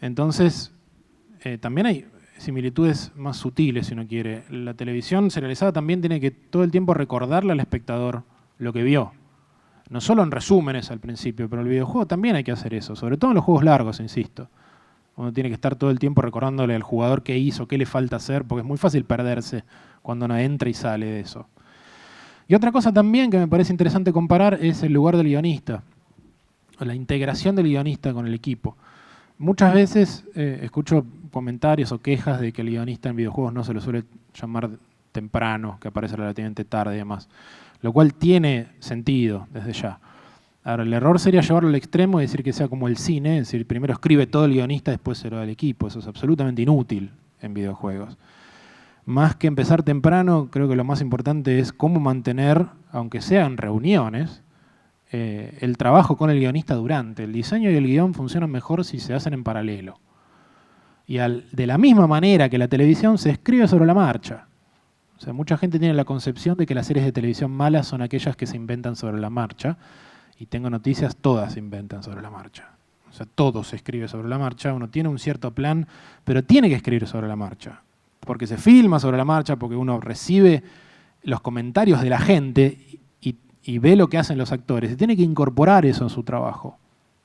Entonces, también hay similitudes más sutiles, si uno quiere. La televisión serializada también tiene que todo el tiempo recordarle al espectador lo que vio. No solo en resúmenes al principio, pero en el videojuego también hay que hacer eso, sobre todo en los juegos largos, insisto. Uno tiene que estar todo el tiempo recordándole al jugador qué hizo, qué le falta hacer, porque es muy fácil perderse cuando uno entra y sale de eso. Y otra cosa también que me parece interesante comparar es el lugar del guionista, o la integración del guionista con el equipo. Muchas veces escucho comentarios o quejas de que el guionista en videojuegos no se lo suele llamar temprano, que aparece relativamente tarde y demás. Lo cual tiene sentido desde ya. Ahora, el error sería llevarlo al extremo y decir que sea como el cine, es decir, primero escribe todo el guionista, después se lo da al equipo. Eso es absolutamente inútil en videojuegos. Más que empezar temprano, creo que lo más importante es cómo mantener, aunque sean reuniones, el trabajo con el guionista durante. El diseño y el guión funcionan mejor si se hacen en paralelo. Y de la misma manera que la televisión se escribe sobre la marcha. O sea, mucha gente tiene la concepción de que las series de televisión malas son aquellas que se inventan sobre la marcha. Y tengo noticias, todas se inventan sobre la marcha. O sea, todo se escribe sobre la marcha. Uno tiene un cierto plan, pero tiene que escribir sobre la marcha. Porque se filma sobre la marcha, porque uno recibe los comentarios de la gente y ve lo que hacen los actores. Y tiene que incorporar eso en su trabajo.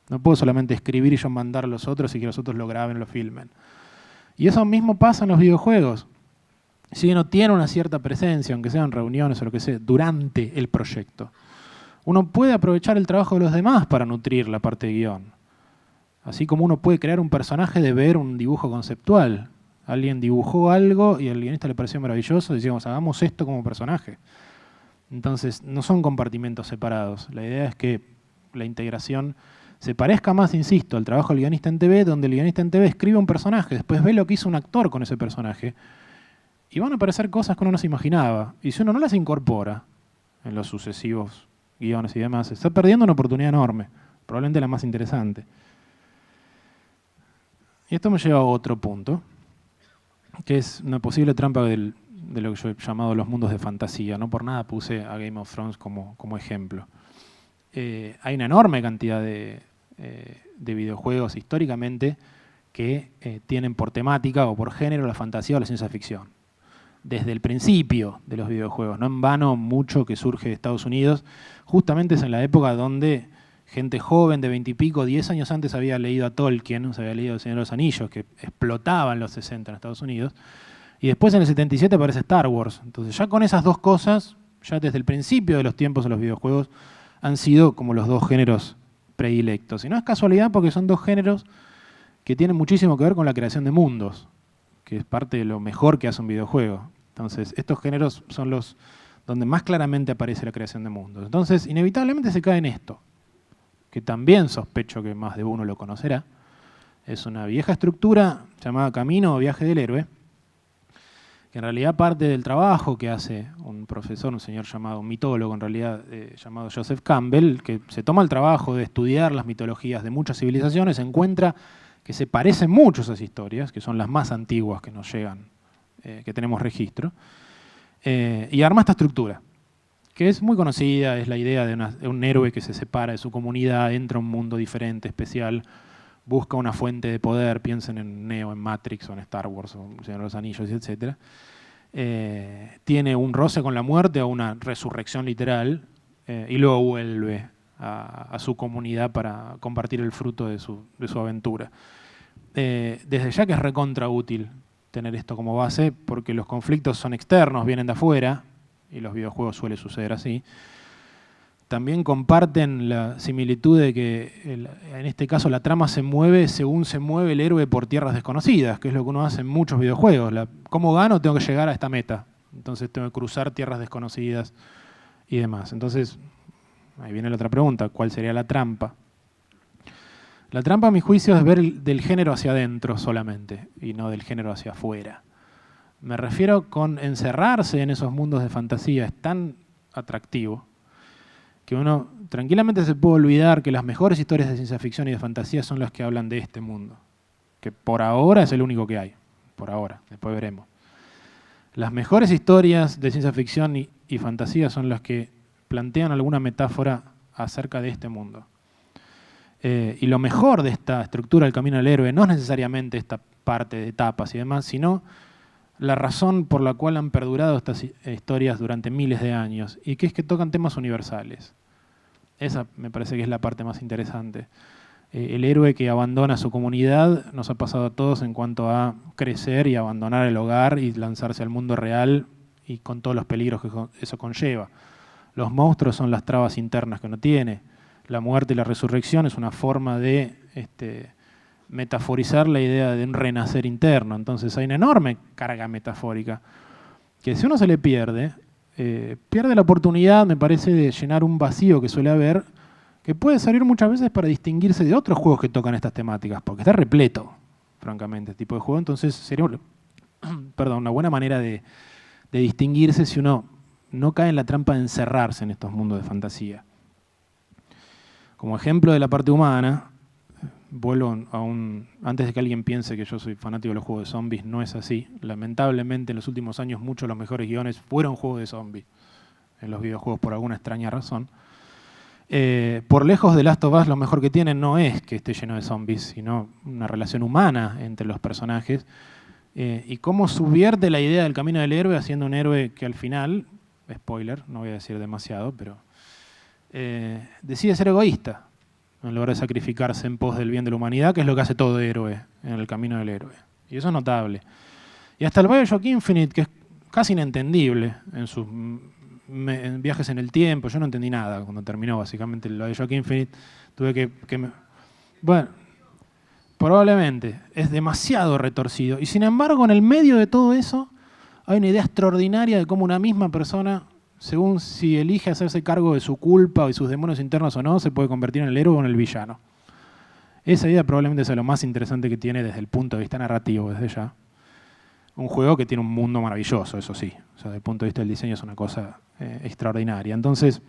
No puedo solamente escribir y yo mandar a los otros y que los otros lo graben, lo filmen. Y eso mismo pasa en los videojuegos. Si uno tiene una cierta presencia, aunque sean reuniones o lo que sea, durante el proyecto, uno puede aprovechar el trabajo de los demás para nutrir la parte de guión. Así como uno puede crear un personaje de ver un dibujo conceptual. Alguien dibujó algo y al guionista le pareció maravilloso y decíamos, hagamos esto como personaje. Entonces, no son compartimentos separados. La idea es que la integración se parezca más, insisto, al trabajo del guionista en TV, donde el guionista en TV escribe un personaje, después ve lo que hizo un actor con ese personaje, y van a aparecer cosas que uno no se imaginaba. Y si uno no las incorpora en los sucesivos guiones y demás, se está perdiendo una oportunidad enorme, probablemente la más interesante. Y esto me lleva a otro punto, que es una posible trampa de lo que yo he llamado los mundos de fantasía. No por nada puse a Game of Thrones como ejemplo. Hay una enorme cantidad de videojuegos históricamente que tienen por temática o por género la fantasía o la ciencia ficción. Desde el principio de los videojuegos, no en vano mucho que surge de Estados Unidos, justamente es en la época donde gente joven de 20 y pico, 10 años antes había leído a Tolkien, se había leído El Señor de los Anillos, que explotaba en los 60 en Estados Unidos, y después en el 77 aparece Star Wars. Entonces ya con esas dos cosas, ya desde el principio de los tiempos de los videojuegos, han sido como los dos géneros predilectos. Y no es casualidad porque son dos géneros que tienen muchísimo que ver con la creación de mundos, que es parte de lo mejor que hace un videojuego. Entonces, estos géneros son los donde más claramente aparece la creación de mundos. Entonces, inevitablemente se cae en esto, que también sospecho que más de uno lo conocerá. Es una vieja estructura llamada Camino o Viaje del Héroe, que en realidad parte del trabajo que hace un profesor, un señor llamado, un mitólogo en realidad, llamado Joseph Campbell, que se toma el trabajo de estudiar las mitologías de muchas civilizaciones, encuentra que se parecen mucho a esas historias, que son las más antiguas que nos llegan, que tenemos registro, y arma esta estructura, que es muy conocida, es la idea de un héroe que se separa de su comunidad, entra a un mundo diferente, especial, busca una fuente de poder, piensen en Neo, en Matrix, o en Star Wars, o El Señor de los Anillos, etc. Tiene un roce con la muerte o una resurrección literal, y luego vuelve a su comunidad para compartir el fruto de su aventura. Desde ya que es recontra útil tener esto como base, porque los conflictos son externos, vienen de afuera, y los videojuegos suele suceder así. También comparten la similitud de que, en este caso, la trama se mueve según se mueve el héroe por tierras desconocidas, que es lo que uno hace en muchos videojuegos. ¿Cómo gano? Tengo que llegar a esta meta. Entonces tengo que cruzar tierras desconocidas y demás. Entonces, ahí viene la otra pregunta, ¿cuál sería la trampa? La trampa, a mi juicio, es ver del género hacia adentro solamente, y no del género hacia afuera. Me refiero con encerrarse en esos mundos de fantasía, es tan atractivo, que uno tranquilamente se puede olvidar que las mejores historias de ciencia ficción y de fantasía son las que hablan de este mundo, que por ahora es el único que hay, por ahora, después veremos. Las mejores historias de ciencia ficción y fantasía son las que plantean alguna metáfora acerca de este mundo. Y lo mejor de esta estructura del camino del héroe no es necesariamente esta parte de etapas y demás, sino la razón por la cual han perdurado estas historias durante miles de años, y que es que tocan temas universales. Esa me parece que es la parte más interesante. El héroe que abandona su comunidad nos ha pasado a todos en cuanto a crecer y abandonar el hogar y lanzarse al mundo real, y con todos los peligros que eso conlleva. Los monstruos son las trabas internas que uno tiene. La muerte y la resurrección es una forma de metaforizar la idea de un renacer interno. Entonces hay una enorme carga metafórica que si uno se le pierde, pierde la oportunidad, me parece, de llenar un vacío que suele haber, que puede servir muchas veces para distinguirse de otros juegos que tocan estas temáticas, porque está repleto, francamente, este tipo de juego. Entonces sería una buena manera de distinguirse si uno no cae en la trampa de encerrarse en estos mundos de fantasía. Como ejemplo de la parte humana, vuelvo antes de que alguien piense que yo soy fanático de los juegos de zombies, no es así. Lamentablemente en los últimos años muchos de los mejores guiones fueron juegos de zombies en los videojuegos por alguna extraña razón. Por lejos de Last of Us lo mejor que tiene no es que esté lleno de zombies, sino una relación humana entre los personajes y cómo subvierte la idea del camino del héroe haciendo un héroe que al final, spoiler, no voy a decir demasiado, pero decide ser egoísta en lugar de sacrificarse en pos del bien de la humanidad, que es lo que hace todo héroe en el camino del héroe. Y eso es notable. Y hasta el BioShock Infinite, que es casi inentendible en sus viajes en el tiempo, yo no entendí nada cuando terminó básicamente el BioShock Infinite, tuve que bueno, probablemente es demasiado retorcido. Y sin embargo, en el medio de todo eso, hay una idea extraordinaria de cómo una misma persona, según si elige hacerse cargo de su culpa o de sus demonios internos o no, se puede convertir en el héroe o en el villano. Esa idea probablemente sea lo más interesante que tiene desde el punto de vista narrativo, desde ya. Un juego que tiene un mundo maravilloso, eso sí. O sea, desde el punto de vista del diseño es una cosa extraordinaria. Entonces,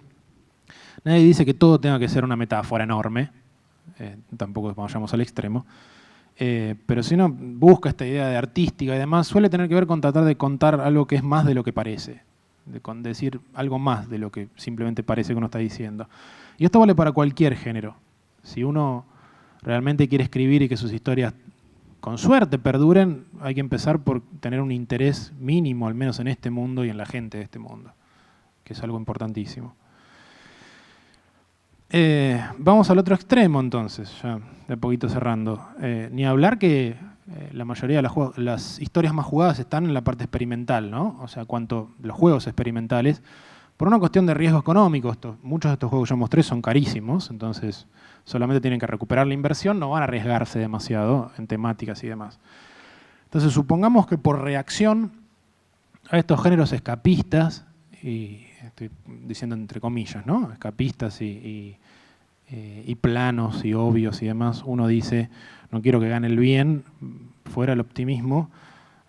nadie dice que todo tenga que ser una metáfora enorme. Tampoco vayamos al extremo. Pero si uno busca esta idea de artística y demás, suele tener que ver con tratar de contar algo que es más de lo que parece. Con decir algo más de lo que simplemente parece que uno está diciendo. Y esto vale para cualquier género. Si uno realmente quiere escribir y que sus historias con suerte perduren, hay que empezar por tener un interés mínimo, al menos en este mundo y en la gente de este mundo, que es algo importantísimo. Vamos al otro extremo entonces, ya de a poquito cerrando. Ni hablar que la mayoría de las historias más jugadas están en la parte experimental, ¿no? O sea, los juegos experimentales, por una cuestión de riesgo económico. Muchos de estos juegos que yo mostré son carísimos, entonces solamente tienen que recuperar la inversión, no van a arriesgarse demasiado en temáticas y demás. Entonces supongamos que por reacción a estos géneros escapistas, y estoy diciendo entre comillas, ¿no? Escapistas y planos y obvios y demás, uno dice, no quiero que gane el bien, fuera el optimismo,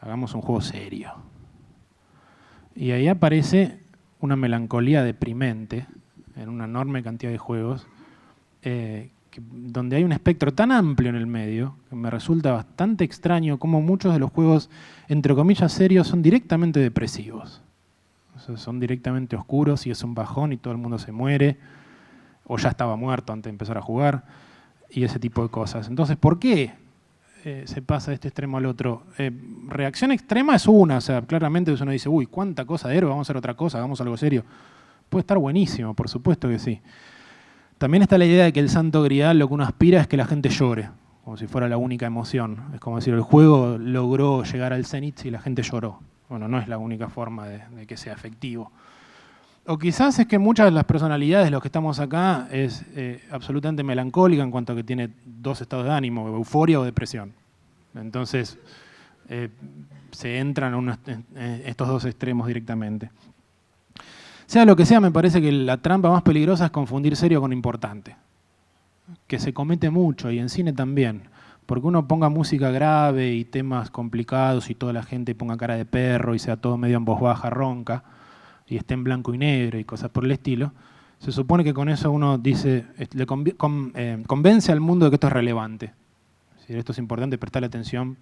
hagamos un juego serio. Y ahí aparece una melancolía deprimente en una enorme cantidad de juegos, donde hay un espectro tan amplio en el medio, que me resulta bastante extraño cómo muchos de los juegos, entre comillas, serios, son directamente depresivos. O sea, son directamente oscuros y es un bajón y todo el mundo se muere, o ya estaba muerto antes de empezar a jugar, y ese tipo de cosas. Entonces, ¿por qué se pasa de este extremo al otro? Reacción extrema es una, o sea, claramente uno dice, uy, cuánta cosa de héroe, vamos a hacer otra cosa, hagamos algo serio. Puede estar buenísimo, por supuesto que sí. También está la idea de que el santo grial lo que uno aspira es que la gente llore, como si fuera la única emoción. Es como decir, el juego logró llegar al cenit y la gente lloró. Bueno, no es la única forma de que sea efectivo. O quizás es que muchas de las personalidades de los que estamos acá es absolutamente melancólica en cuanto a que tiene dos estados de ánimo, euforia o depresión. Entonces, se entran en estos dos extremos directamente. Sea lo que sea, me parece que la trampa más peligrosa es confundir serio con importante. Que se comete mucho, y en cine también. Porque uno ponga música grave y temas complicados y toda la gente ponga cara de perro y sea todo medio en voz baja, ronca, y esté en blanco y negro y cosas por el estilo, se supone que con eso uno dice, le convence al mundo de que esto es relevante. Si esto es importante, prestarle atención.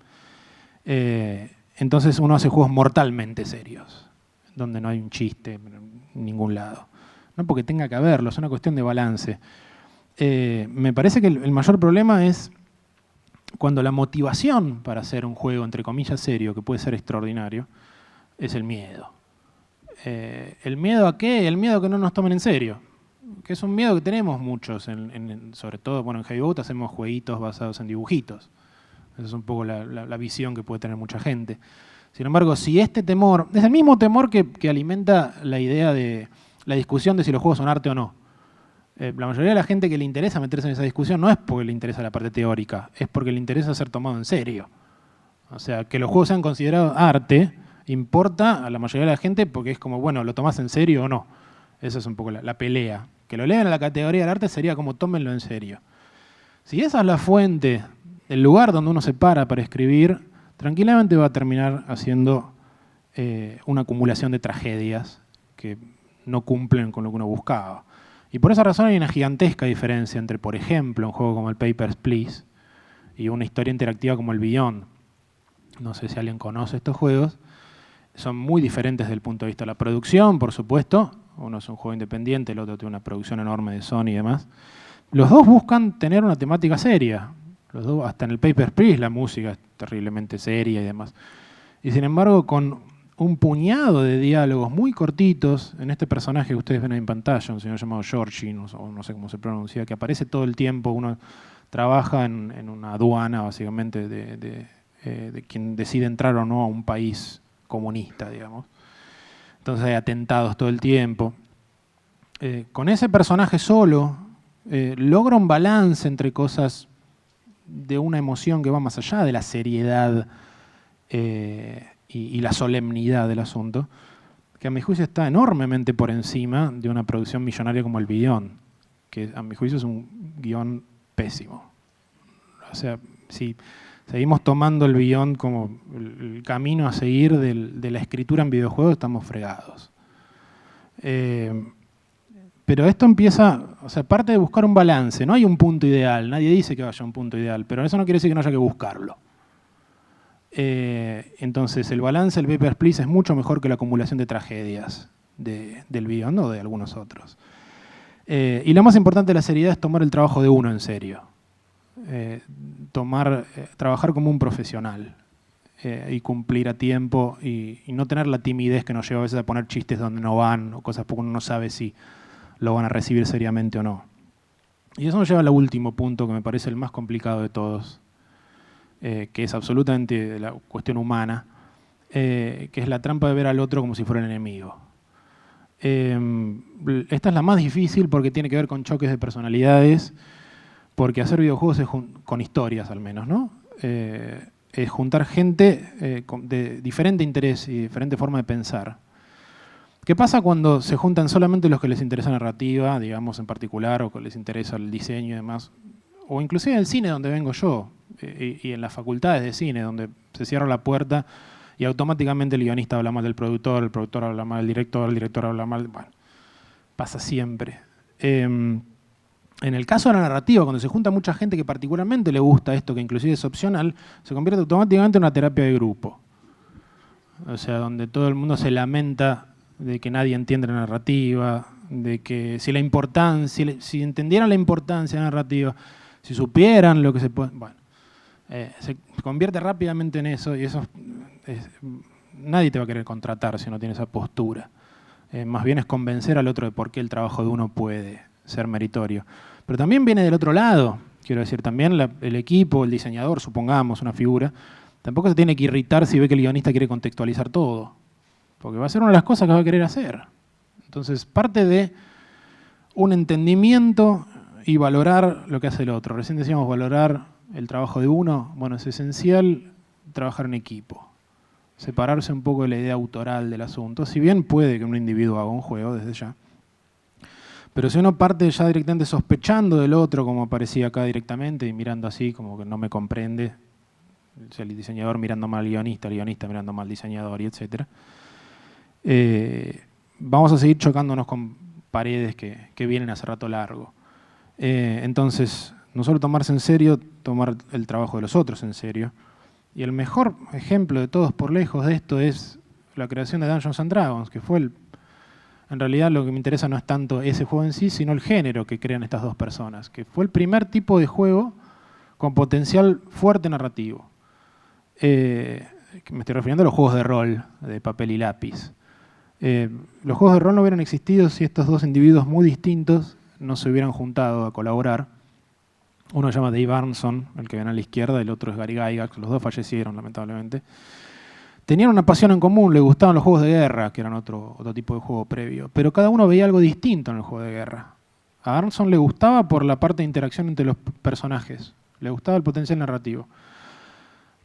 Entonces uno hace juegos mortalmente serios, donde no hay un chiste en ningún lado. No porque tenga que haberlo, es una cuestión de balance. Me parece que el mayor problema es cuando la motivación para hacer un juego, entre comillas, serio, que puede ser extraordinario, es el miedo. ¿El miedo a qué? El miedo a que no nos tomen en serio. Que es un miedo que tenemos muchos, sobre todo bueno, en Heavy Boat hacemos jueguitos basados en dibujitos. Esa es un poco la visión que puede tener mucha gente. Sin embargo, si este temor, es el mismo temor que alimenta la idea de la discusión de si los juegos son arte o no. La mayoría de la gente que le interesa meterse en esa discusión no es porque le interesa la parte teórica, es porque le interesa ser tomado en serio. O sea, que los juegos sean considerados arte importa a la mayoría de la gente porque es como, bueno, ¿lo tomás en serio o no? Esa es un poco la pelea. Que lo lean en la categoría del arte sería como tómenlo en serio. Si esa es la fuente, el lugar donde uno se para escribir, tranquilamente va a terminar haciendo una acumulación de tragedias que no cumplen con lo que uno buscaba. Y por esa razón hay una gigantesca diferencia entre, por ejemplo, un juego como el Papers, Please y una historia interactiva como el Beyond. No sé si alguien conoce estos juegos. Son muy diferentes desde el punto de vista de la producción, por supuesto. Uno es un juego independiente, el otro tiene una producción enorme de Sony y demás. Los dos buscan tener una temática seria. Los dos, hasta en el Papers, Please la música es terriblemente seria y demás. Y sin embargo, con un puñado de diálogos muy cortitos en este personaje que ustedes ven ahí en pantalla, un señor llamado Georgie, o no sé cómo se pronuncia, que aparece todo el tiempo. Uno trabaja en una aduana, básicamente, de quien decide entrar o no a un país comunista, digamos. Entonces hay atentados todo el tiempo. Con ese personaje solo, logra un balance entre cosas de una emoción que va más allá de la seriedad y la solemnidad del asunto, que a mi juicio está enormemente por encima de una producción millonaria como el Beyond, que a mi juicio es un guión pésimo. O sea, si seguimos tomando el Beyond como el camino a seguir de la escritura en videojuegos, estamos fregados. Pero esto empieza, o sea, parte de buscar un balance. No hay un punto ideal, nadie dice que vaya a un punto ideal, pero eso no quiere decir que no haya que buscarlo. Entonces, el balance del Papers, Please es mucho mejor que la acumulación de tragedias del Beyond o de algunos otros. Y lo más importante de la seriedad es tomar el trabajo de uno en serio. Trabajar como un profesional y cumplir a tiempo y no tener la timidez que nos lleva a veces a poner chistes donde no van o cosas porque uno no sabe si lo van a recibir seriamente o no. Y eso nos lleva al último punto que me parece el más complicado de todos, que es absolutamente la cuestión humana, que es la trampa de ver al otro como si fuera el enemigo. Esta es la más difícil porque tiene que ver con choques de personalidades, porque hacer videojuegos es con historias al menos, ¿no? Es juntar gente de diferente interés y diferente forma de pensar. ¿Qué pasa cuando se juntan solamente los que les interesa la narrativa, digamos en particular, o que les interesa el diseño y demás? O inclusive en el cine donde vengo yo, y en las facultades de cine, donde se cierra la puerta y automáticamente el guionista habla mal del productor, el productor habla mal del director, el director habla mal... Bueno, pasa siempre. En el caso de la narrativa, cuando se junta mucha gente que particularmente le gusta esto, que inclusive es opcional, se convierte automáticamente en una terapia de grupo. O sea, donde todo el mundo se lamenta de que nadie entiende la narrativa, de que si entendieran la importancia de la narrativa, si supieran lo que se puede... Bueno, se convierte rápidamente en eso y nadie te va a querer contratar si no tienes esa postura. Más bien es convencer al otro de por qué el trabajo de uno puede ser meritorio. Pero también viene del otro lado, quiero decir, también el equipo, el diseñador, supongamos, una figura, tampoco se tiene que irritar si ve que el guionista quiere contextualizar todo, porque va a ser una de las cosas que va a querer hacer. Entonces, parte de un entendimiento y valorar lo que hace el otro. Recién decíamos valorar el trabajo de uno. Bueno, es esencial trabajar en equipo, separarse un poco de la idea autoral del asunto, si bien puede que un individuo haga un juego desde ya. Pero si uno parte ya directamente sospechando del otro, como aparecía acá directamente, y mirando así, como que no me comprende, el diseñador mirando mal al guionista, el guionista mirando mal al diseñador, y etc. Vamos a seguir chocándonos con paredes que vienen hace rato largo. Entonces, no solo tomarse en serio, tomar el trabajo de los otros en serio. Y el mejor ejemplo de todos por lejos de esto es la creación de Dungeons & Dragons, que fue en realidad lo que me interesa no es tanto ese juego en sí, sino el género que crean estas dos personas, que fue el primer tipo de juego con potencial fuerte narrativo. Me estoy refiriendo a los juegos de rol, de papel y lápiz. Los juegos de rol no hubieran existido si estos dos individuos muy distintos no se hubieran juntado a colaborar. Uno se llama Dave Arneson, el que ven a la izquierda, y el otro es Gary Gygax, los dos fallecieron lamentablemente. Tenían una pasión en común, les gustaban los juegos de guerra, que eran otro tipo de juego previo, pero cada uno veía algo distinto en el juego de guerra. A Arneson le gustaba por la parte de interacción entre los personajes, le gustaba el potencial narrativo.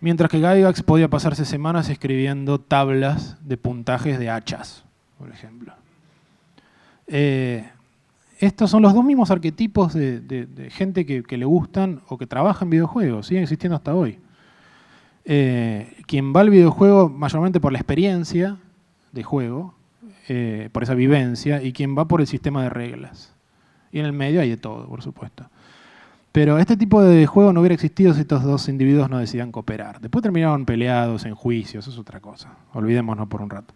Mientras que Gygax podía pasarse semanas escribiendo tablas de puntajes de hachas, por ejemplo. Estos son los dos mismos arquetipos de gente que le gustan o que trabaja en videojuegos, siguen existiendo hasta hoy. Quien va al videojuego mayormente por la experiencia de juego, por esa vivencia, y quien va por el sistema de reglas. Y en el medio hay de todo, por supuesto. Pero este tipo de juego no hubiera existido si estos dos individuos no decidían cooperar. Después terminaron peleados en juicios, eso es otra cosa. Olvidémonos por un rato.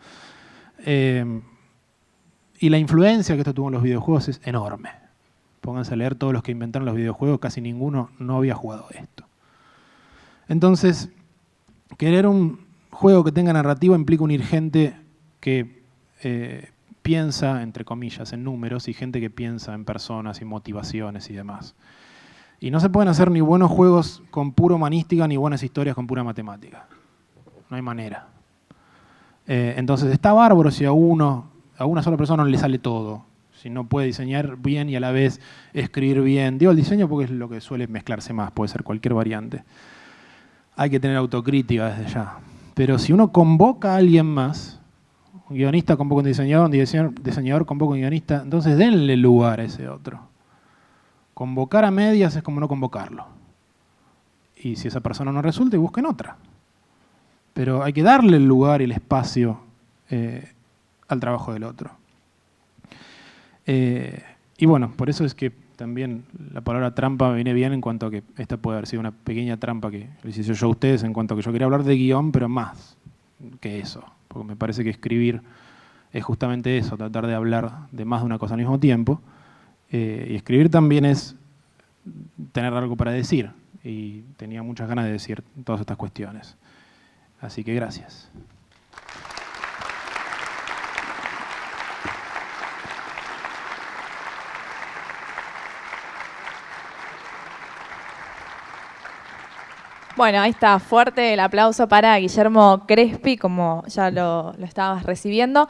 Y la influencia que esto tuvo en los videojuegos es enorme. Pónganse a leer todos los que inventaron los videojuegos, casi ninguno no había jugado esto. Entonces, querer un juego que tenga narrativa implica unir gente que piensa, entre comillas, en números y gente que piensa en personas y motivaciones y demás. Y no se pueden hacer ni buenos juegos con pura humanística ni buenas historias con pura matemática. No hay manera. Entonces está bárbaro si a una sola persona no le sale todo. Si no puede diseñar bien y a la vez escribir bien. Digo el diseño porque es lo que suele mezclarse más, puede ser cualquier variante. Hay que tener autocrítica desde ya. Pero si uno convoca a alguien más, un guionista convoca a un diseñador convoca a un guionista, entonces denle lugar a ese otro. Convocar a medias es como no convocarlo. Y si esa persona no resulta, busquen otra. Pero hay que darle el lugar y el espacio al trabajo del otro. Y bueno, por eso es que también la palabra trampa me viene bien en cuanto a que esta puede haber sido una pequeña trampa que les hice yo a ustedes en cuanto a que yo quería hablar de guión, pero más que eso. Porque me parece que escribir es justamente eso, tratar de hablar de más de una cosa al mismo tiempo. Y escribir también es tener algo para decir. Y tenía muchas ganas de decir todas estas cuestiones. Así que gracias. Bueno, ahí está, fuerte el aplauso para Guillermo Crespi, como ya lo estabas recibiendo.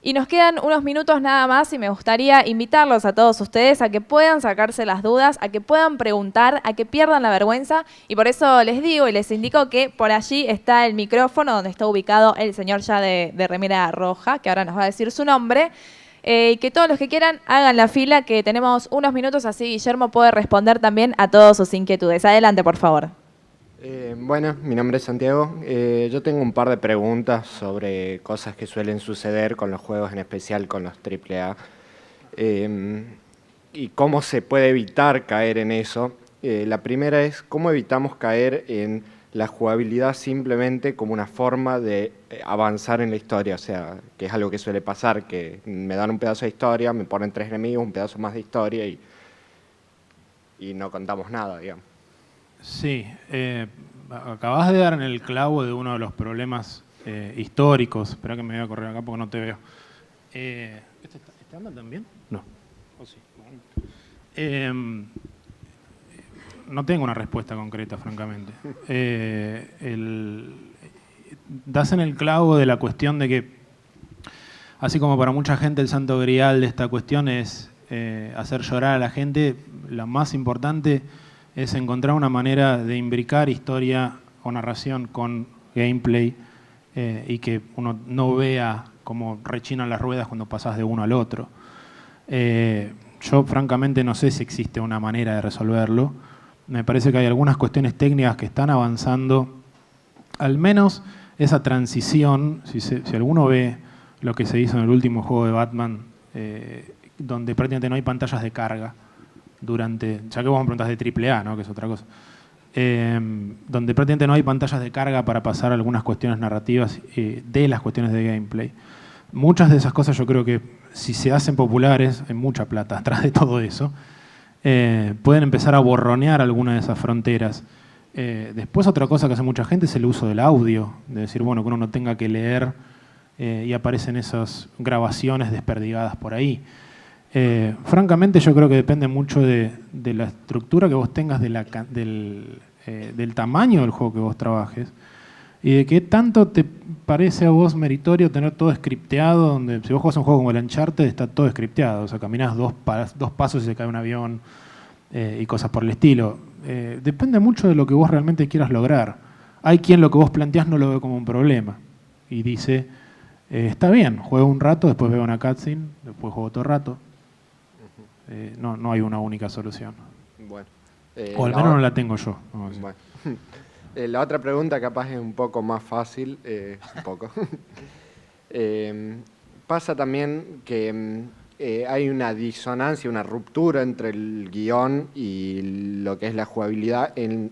Y nos quedan unos minutos nada más y me gustaría invitarlos a todos ustedes a que puedan sacarse las dudas, a que puedan preguntar, a que pierdan la vergüenza. Y por eso les digo y les indico que por allí está el micrófono donde está ubicado el señor ya de remera roja, que ahora nos va a decir su nombre. Y que todos los que quieran hagan la fila, que tenemos unos minutos, así Guillermo puede responder también a todas sus inquietudes. Adelante, por favor. Bueno, mi nombre es Santiago. Yo tengo un par de preguntas sobre cosas que suelen suceder con los juegos, en especial con los AAA. Y cómo se puede evitar caer en eso. La primera es, ¿cómo evitamos caer en la jugabilidad simplemente como una forma de avanzar en la historia? O sea, que es algo que suele pasar, que me dan un pedazo de historia, me ponen 3 enemigos, un pedazo más de historia y no contamos nada, digamos. Sí, acabas de dar en el clavo de uno de los problemas históricos. Espera que me voy a correr acá porque no te veo. ¿Este anda también? No. ¿O sí? No tengo una respuesta concreta, francamente. Das en el clavo de la cuestión de que, así como para mucha gente el santo grial de esta cuestión es hacer llorar a la gente, lo más importante es encontrar una manera de imbricar historia o narración con gameplay y que uno no vea cómo rechinan las ruedas cuando pasas de uno al otro. Yo francamente no sé si existe una manera de resolverlo. Me parece que hay algunas cuestiones técnicas que están avanzando. Al menos esa transición, si alguno ve lo que se hizo en el último juego de Batman, donde prácticamente no hay pantallas de carga, ya que vos me preguntás de AAA, ¿no? Que es otra cosa, donde prácticamente no hay pantallas de carga para pasar algunas cuestiones narrativas de las cuestiones de gameplay. Muchas de esas cosas yo creo que si se hacen populares, hay mucha plata atrás de todo eso, pueden empezar a borronear algunas de esas fronteras. Después otra cosa que hace mucha gente es el uso del audio, de decir, bueno, que uno no tenga que leer y aparecen esas grabaciones desperdigadas por ahí. Francamente yo creo que depende mucho de la estructura que vos tengas, del tamaño del juego que vos trabajes y de qué tanto te parece a vos meritorio tener todo scripteado, donde si vos jugás un juego como el Uncharted está todo scripteado, o sea, caminás dos pasos y se cae un avión y cosas por el estilo. Depende mucho de lo que vos realmente quieras lograr. Hay quien lo que vos planteás no lo ve como un problema y dice, está bien, juego un rato, después veo una cutscene, después juego otro rato. No hay una única solución. Bueno, o al menos no la tengo yo. Bueno. La otra pregunta capaz es un poco más fácil, un poco. Pasa también que hay una disonancia, una ruptura entre el guión y lo que es la jugabilidad en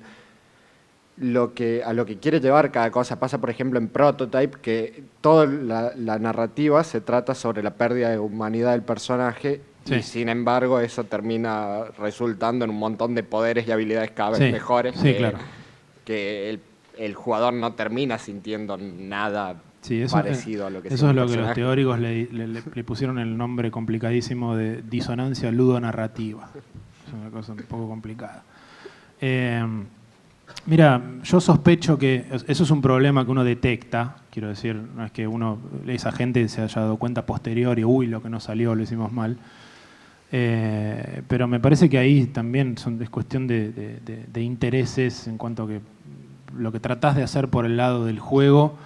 a lo que quiere llevar cada cosa. Pasa, por ejemplo, en Prototype, que toda la narrativa se trata sobre la pérdida de humanidad del personaje, sí. Y sin embargo eso termina resultando en un montón de poderes y habilidades cada vez mejores, sí, claro. Que el jugador no termina sintiendo nada parecido a lo que eso es lo que los teóricos le pusieron el nombre complicadísimo de disonancia ludonarrativa. Es una cosa un poco complicada. Mira, yo sospecho que eso es un problema que uno detecta, quiero decir, no es que esa gente se haya dado cuenta posterior y uy, lo que no salió, lo hicimos mal. Pero me parece que ahí también es cuestión de intereses en cuanto a que lo que tratás de hacer por el lado del juego,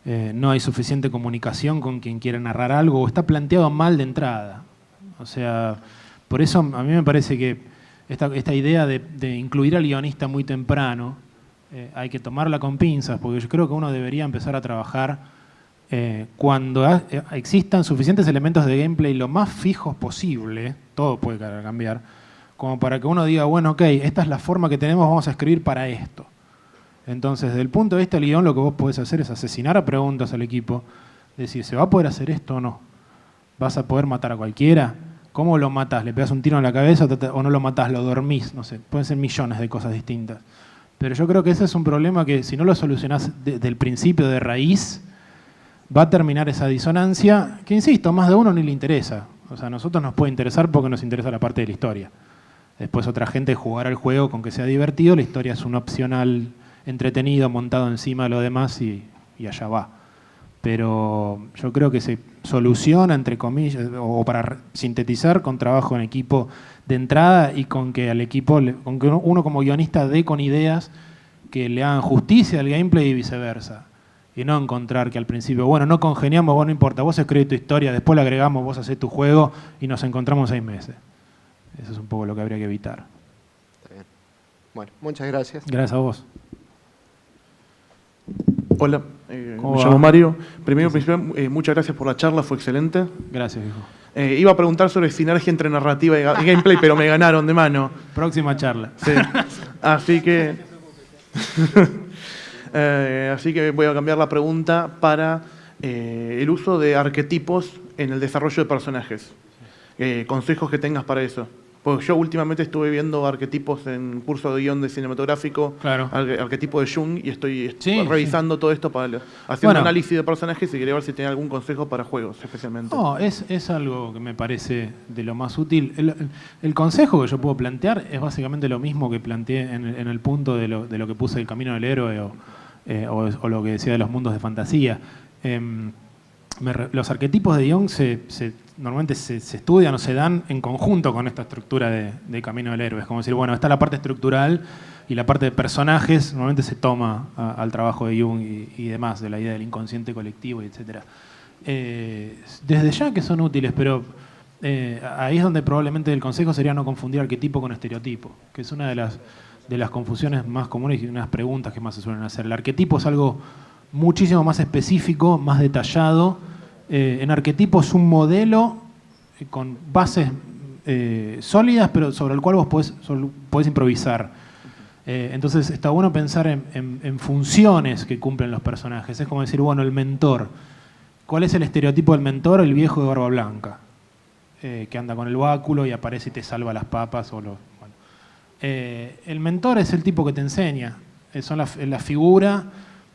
no hay suficiente comunicación con quien quiere narrar algo o está planteado mal de entrada. O sea, por eso a mí me parece que esta idea de incluir al guionista muy temprano hay que tomarla con pinzas, porque yo creo que uno debería empezar a trabajar cuando existan suficientes elementos de gameplay lo más fijos posible, todo puede cambiar, como para que uno diga, bueno, ok, esta es la forma que tenemos, vamos a escribir para esto. Entonces, desde el punto de vista del guión, lo que vos podés hacer es asesinar a preguntas al equipo, decir, ¿se va a poder hacer esto o no? ¿Vas a poder matar a cualquiera? ¿Cómo lo matás? ¿Le pegas un tiro en la cabeza o no lo matás? ¿Lo dormís? No sé, pueden ser millones de cosas distintas. Pero yo creo que ese es un problema que si no lo solucionás desde el principio de raíz, va a terminar esa disonancia que, insisto, más de uno ni le interesa. O sea, a nosotros nos puede interesar porque nos interesa la parte de la historia. Después otra gente jugará el juego con que sea divertido, la historia es un opcional entretenido, montado encima de lo demás y allá va. Pero yo creo que se soluciona, entre comillas, o para sintetizar, con trabajo en equipo de entrada y con que al equipo, con que uno como guionista dé con ideas que le hagan justicia al gameplay y viceversa. Y no encontrar que al principio, bueno, no congeniamos, vos no importa, vos escribís tu historia, después la agregamos, vos hacés tu juego y nos encontramos 6 meses. Eso es un poco lo que habría que evitar. Está bien. Bueno, muchas gracias. Gracias a vos. Hola, me llamo Mario. Primero, muchas gracias por la charla, fue excelente. Gracias, hijo. Iba a preguntar sobre sinergia entre narrativa y gameplay, pero me ganaron de mano. Próxima charla. Sí. Así que voy a cambiar la pregunta para el uso de arquetipos en el desarrollo de personajes. Consejos que tengas para eso. Pues yo últimamente estuve viendo arquetipos en curso de guión de cinematográfico, claro. Arquetipo de Jung, y estoy revisando todo esto para hacer un análisis de personajes y quería ver si tenía algún consejo para juegos, especialmente. No, es algo que me parece de lo más útil. El consejo que yo puedo plantear es básicamente lo mismo que planteé en el punto de lo que puse el camino del héroe o lo que decía de los mundos de fantasía. Los arquetipos de Jung normalmente se estudian o se dan en conjunto con esta estructura de camino del héroe. Es como decir, bueno, está la parte estructural y la parte de personajes normalmente se toma al trabajo de Jung y demás, de la idea del inconsciente colectivo, etc. Desde ya que son útiles, pero ahí es donde probablemente el consejo sería no confundir arquetipo con estereotipo, que es una de las confusiones más comunes y unas preguntas que más se suelen hacer. El arquetipo es algo muchísimo más específico, más detallado. En arquetipo es un modelo con bases sólidas, pero sobre el cual vos podés improvisar. Entonces está bueno pensar en funciones que cumplen los personajes. Es como decir, bueno, el mentor. ¿Cuál es el estereotipo del mentor? El viejo de barba blanca, que anda con el báculo y aparece y te salva las papas. El mentor es el tipo que te enseña. Es la figura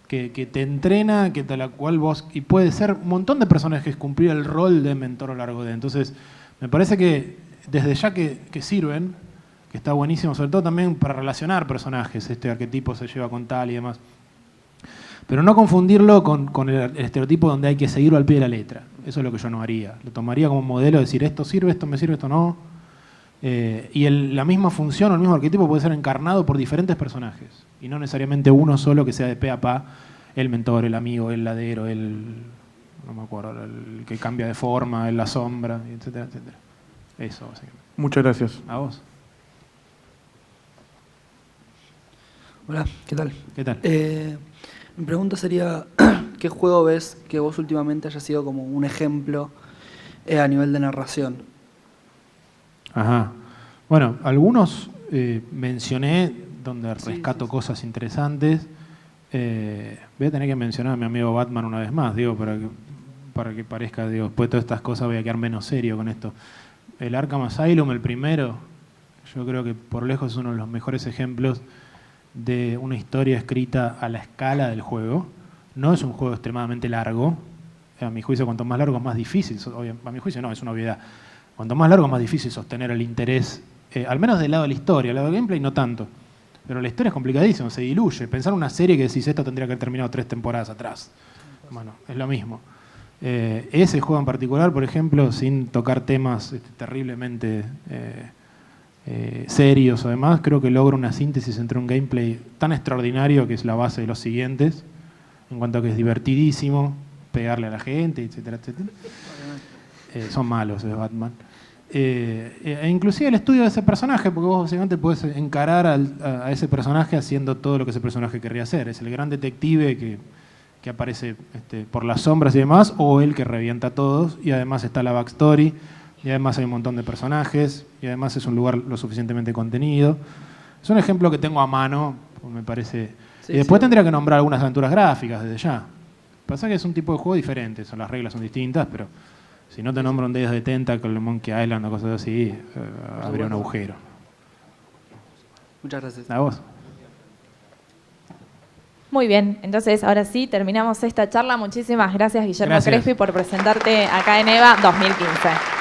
que te entrena, de la cual vos... Y puede ser un montón de personajes cumplir el rol de mentor a lo largo de... Entonces, me parece que desde ya que sirven, que está buenísimo, sobre todo también para relacionar personajes, este arquetipo se lleva con tal y demás. Pero no confundirlo con el estereotipo donde hay que seguirlo al pie de la letra. Eso es lo que yo no haría. Lo tomaría como modelo de decir, esto sirve, esto me sirve, esto no. Y la misma función o el mismo arquetipo puede ser encarnado por diferentes personajes. y no necesariamente uno solo que sea de pe a pa, el mentor, el amigo, el ladero, no me acuerdo, el que cambia de forma, la sombra, etcétera, etcétera. Eso, básicamente. Muchas gracias. ¿A vos? Hola, ¿qué tal? ¿Qué tal? Mi pregunta sería, ¿qué juego ves que vos últimamente haya sido como un ejemplo a nivel de narración? Ajá. Bueno, algunos mencioné donde Sí, rescato sí. cosas interesantes. Voy a tener que mencionar a mi amigo Batman una vez más, digo, para que parezca, digo, después de todas estas cosas voy a quedar menos serio con esto. El Arkham Asylum, el primero, yo creo que por lejos es uno de los mejores ejemplos de una historia escrita a la escala del juego. No es un juego extremadamente largo. A mi juicio, cuanto más largo, más difícil. A mi juicio no, es una obviedad. Cuanto más largo, más difícil sostener el interés, al menos del lado de la historia. Del lado del gameplay no tanto. Pero la historia es complicadísima, se diluye. Pensar en una serie que decís, esto tendría que haber terminado 3 temporadas atrás. Bueno, es lo mismo. Ese juego en particular, por ejemplo, sin tocar temas terriblemente serios, además, creo que logra una síntesis entre un gameplay tan extraordinario, que es la base de los siguientes, en cuanto a que es divertidísimo, pegarle a la gente, etcétera, etcétera. Son malos, es Batman. E inclusive el estudio de ese personaje, porque vos básicamente podés encarar a ese personaje haciendo todo lo que ese personaje querría hacer. Es el gran detective que aparece por las sombras y demás, o el que revienta a todos, y además está la backstory, y además hay un montón de personajes, y además es un lugar lo suficientemente contenido. Es un ejemplo que tengo a mano, me parece. Sí, y después sí. tendría que nombrar algunas aventuras gráficas desde ya. Pasa que es un tipo de juego diferente, las reglas son distintas, pero si no te nombro un Days of the Tentacle, Monkey Island o cosas así, habría un agujero. Muchas gracias. ¿A vos? Muy bien, entonces ahora sí terminamos esta charla. Muchísimas gracias, Guillermo Gracias. Crespi, por presentarte acá en EVA 2015.